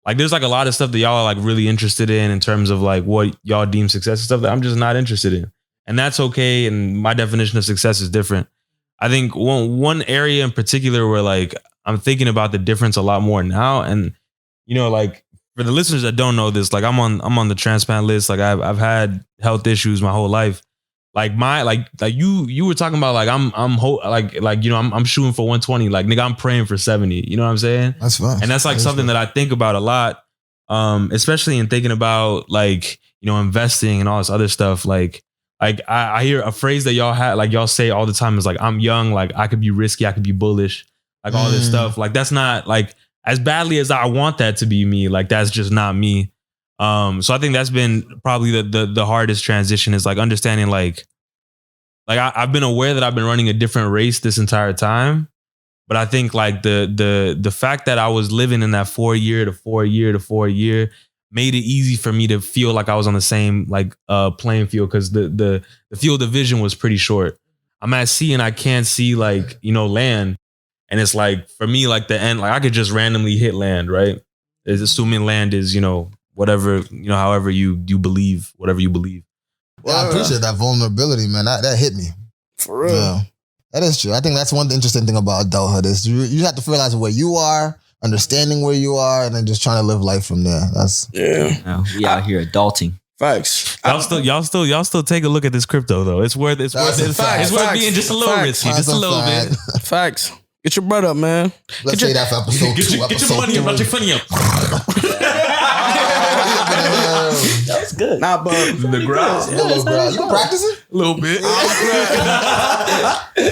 Like, there's like a lot of stuff that y'all are like really interested in terms of like what y'all deem success and stuff that I'm just not interested in. And that's okay. And my definition of success is different. I think one area in particular where like I'm thinking about the difference a lot more now, and, you know, like, for the listeners that don't know this, like I'm on the transplant list. Like I've had health issues my whole life. Like you were talking about like I'm shooting for 120. Like nigga, I'm praying for 70. You know what I'm saying? That's fine. And that's like something that I think about a lot, especially in thinking about like, you know, investing and all this other stuff. Like I hear a phrase that y'all say all the time is like, I'm young, like I could be risky, I could be bullish, like all this stuff. Like that's not like as badly as I want that to be me. Like that's just not me. So I think that's been probably the hardest transition is like understanding like I've been aware that I've been running a different race this entire time. But I think like the fact that I was living in that 4 year to 4 year to 4 year made it easy for me to feel like I was on the same like playing field because the field of vision was pretty short. I'm at sea and I can't see like, you know, land. And it's like for me, like the end, like I could just randomly hit land, right? It's assuming land is, you know, whatever, you know, however you believe, whatever you believe. Well, I appreciate that vulnerability, man. That hit me. For real. Yeah. That is true. I think that's one interesting thing about adulthood is you have to realize where you are, understanding where you are, and then just trying to live life from there. That's We out here adulting. Facts. Y'all still take a look at this crypto though. It's worth being just a little risky, just a little bit. Facts. Get your bread up, man. Let's say that for episode 2. Get your money up, not your funny up. That was good. Nah, but The ground. You practicing? A little bit.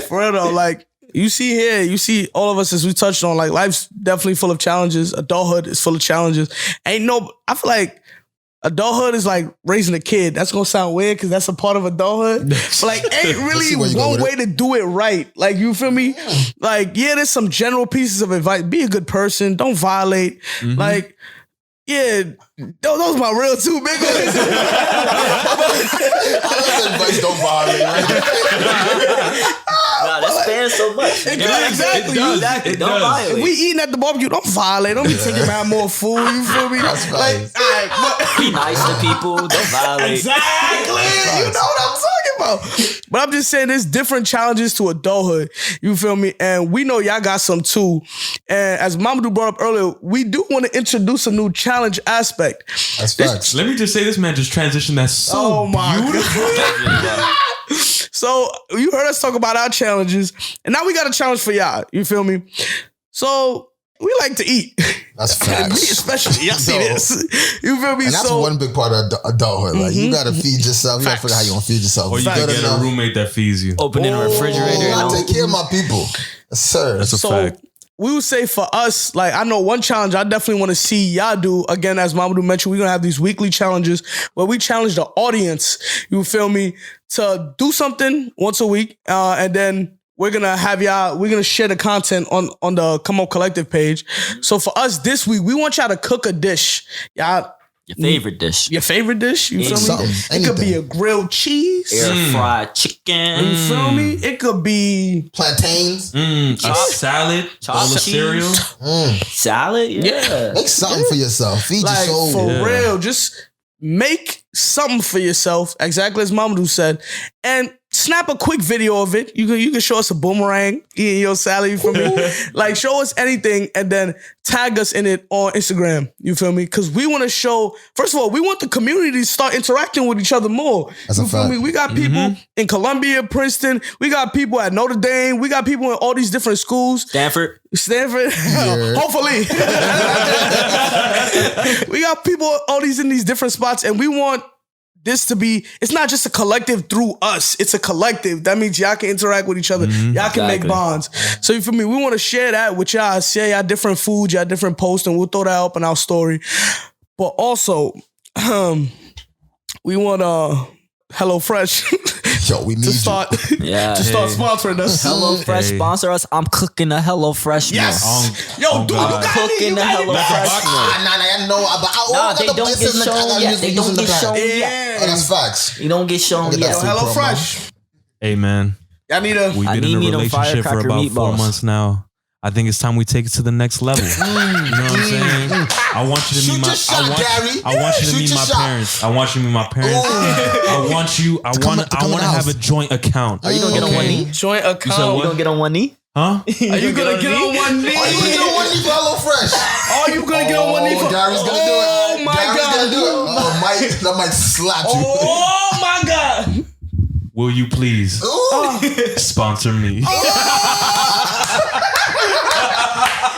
for real though, like you see all of us as we touched on, like life's definitely full of challenges. Adulthood is full of challenges. I feel like adulthood is like raising a kid. That's gonna sound weird because that's a part of adulthood. But like ain't really one way to do it right. Like you feel me? Like, there's some general pieces of advice. Be a good person. Don't violate. Mm-hmm. Like, those are my real two big ones. Advice don't violate. Nah, that spans so much. Exactly. Exactly. Don't violate. If we eating at the barbecue, don't violate. Don't be taking around more food. You feel me? That's like, nice. all right, Be nice to people. Don't violate. exactly. You know what I'm talking about. But I'm just saying there's different challenges to adulthood. You feel me? And we know y'all got some too. And as Mamadou brought up earlier, we do want to introduce a new challenge aspect. That's facts. Let me just say this man just transitioned that so beautifully. So you heard us talk about our challenges, and now we got a challenge for y'all. You feel me? So we like to eat. That's And me facts. especially. Y'all see this. You feel me? And that's one big part of adulthood. Like you gotta feed yourself. You gotta figure out how you gonna feed yourself. Or you can get a roommate that feeds you. Opening a refrigerator. I take care of my people. Yes, sir. That's a fact. We would say for us, like I know one challenge I definitely want to see y'all do. Again, as Mamadou mentioned, we're going to have these weekly challenges where we challenge the audience, you feel me, to do something once a week. And then we're going to share the content on the Come Up Collective page. So for us this week, we want y'all to cook a dish. Y'all, Your favorite dish. your favorite dish, you feel me? Something, It could be a anything. grilled cheese. Air fried chicken. You feel me? It could be Plantains. A salad, bowl of Chopped cereal. Salad. Yeah. Make something for yourself. Feed like your soul. for real. Just make something for yourself, exactly as Mamadou said, and snap a quick video of it. You can show us a boomerang eating your salad, you feel me? Like show us anything and then tag us in it on Instagram, you feel me? Because we want to show, first of all, we want the community to start interacting with each other more. That's a you feel fact. me? We got people in Columbia, Princeton, we got people at Notre Dame, we got people in all these different schools. Stanford. Hopefully. We got people all these in these different spots, and we want this to be, it's not just a collective through us, it's a collective. That means y'all can interact with each other. Y'all can make Exactly. bonds. So you feel me? We want to share that with y'all, share y'all different foods, y'all different posts, and we'll throw that up in our story. But also, we want HelloFresh Yo, we need to start Yeah. to start sponsoring us. HelloFresh sponsor us. I'm cooking a HelloFresh meal. Yes. Yo, dude, God. you got Cooking the HelloFresh meal. I know. But Nah, they don't get shown yet. They don't get shown yet. Yeah. Oh, that's facts. You don't get shown Look at yet. that Yo, food HelloFresh. Hey man, Y'all need a. we've I been need in me a them relationship for firecracker about 4 meatballs. months now. I think it's time we take it to the next level. You know what I'm saying? I want you to meet Shoot my. your shot, Gary. I want you to Shoot meet your my shot. parents. I want you to meet my parents. I want you. I come want in the to have house. a joint account. Are you gonna get on one knee? Joint said account. You gonna get on one knee? Huh? Are you gonna get on one knee? Are you gonna get on one knee for HelloFresh? Are you gonna get on one knee for? Gary's gonna do it. gotta do it. Oh, Mike, that might slap you. Oh my God. Will you please sponsor me? That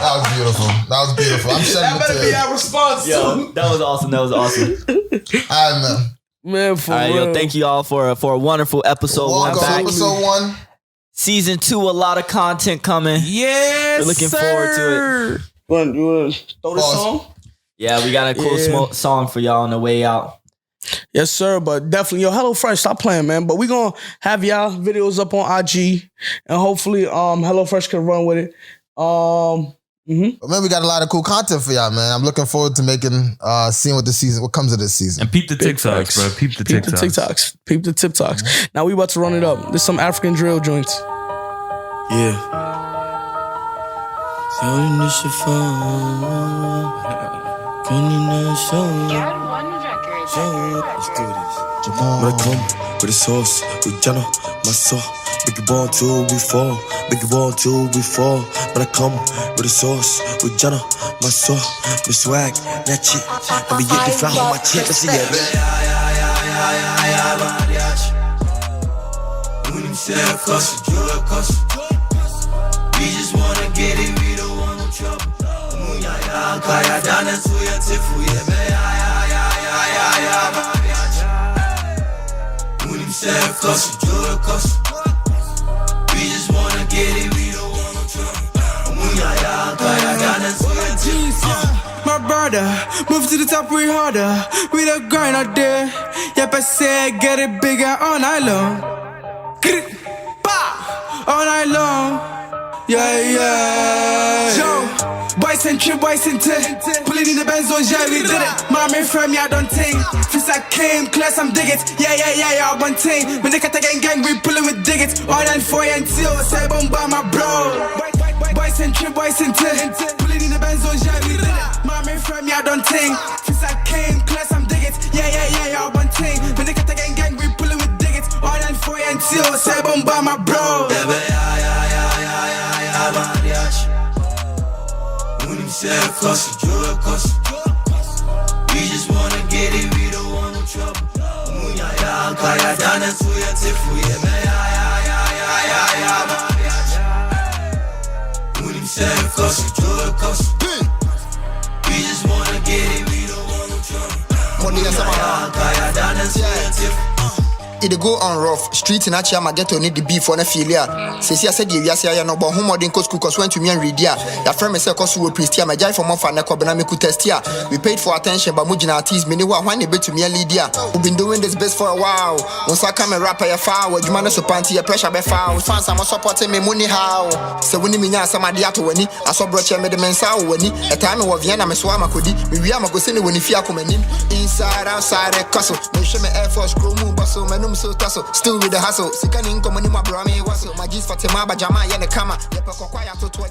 was beautiful. I'm sending That better be our response, Yo, that was awesome. All right, man. Man, for All right, real. yo, thank you all for a wonderful episode. Welcome, Back. episode 1. Season 2, a lot of content coming. Yes, We're looking forward to it. You want to throw this song? Yeah, we got a cool song for y'all on the way out. Yes, sir. But definitely, yo, HelloFresh, stop playing, man. But we gonna have y'all videos up on IG, and hopefully, HelloFresh can run with it. But man, we got a lot of cool content for y'all, man. I'm looking forward to seeing what comes of this season. And peep the TikToks, bro. Peep the TikToks. Peep the TikToks. Now we about to run it up. There's some African drill joints. Yeah. Let's do this. When I come with the sauce, with Jana, my soul. Big ball till we fall, big ball till we fall. When I come with the sauce, with Jana, my soul. The swag, that shit. Let me get the flower on my chip. Let's see it. We just wanna get it, we don't want no trouble. Kaya dana suya tifu ye me Unim self kosu jura kosu. We just wanna get it, we don't want no trouble. Kaya dana suya tifu. My brother, move to the top, we harder. We the grind out there. Yep, I said get it bigger all night long. Get it, bah, all night long. Yeah. Yo, boys and trip, boys and tip. Pulling in the Benz on, yeah, we did it. Mommy from me, I don't think. Since I came, class, I'm dig it. Yeah, one thing. When they cut the gang, we pulling with dig it. All and 4 and 2, say bomba, my bro. Boys and trip, boys and tip. Pulling in the Benz on, yeah, we did it. Mommy from me, I don't think. Since I came, class, I'm dig it. Yeah, one thing. When they cut the gang, we pulling with dig it. All and 4 and 2, say bomba, my bro. We just wanna get it, we don't want no trouble. Kaya dana suya tifu ye me Unim self kosu jura kosu. We just wanna get it, we don't want no trouble. Kaya dana suya tifu. It go on rough. Street in Achia Mageto need the beef for a failure. Says I said, yes, I know about home or didn't cost cookers went to me and read ya. Your friend is a cost who priest here. My guy from Mofa Nakobana could test here. We paid for attention, but Mujina teased me. When they bet to me a Lydia. We've been doing this best for a while. Once I come and rap a foul, you manage to panty a pressure be foul. Fans are supporting me money how. So when you mean somebody out when I saw brocha made the men's out when a time of Vienna, Miss Wama could we are go send when if you come in. Inside, outside, a castle. Make sure my Air Force crew move bustle. So tassel, still with the hustle. Sick and income, my brame was my G's for Timaba Jama, Yanakama, Yapako, to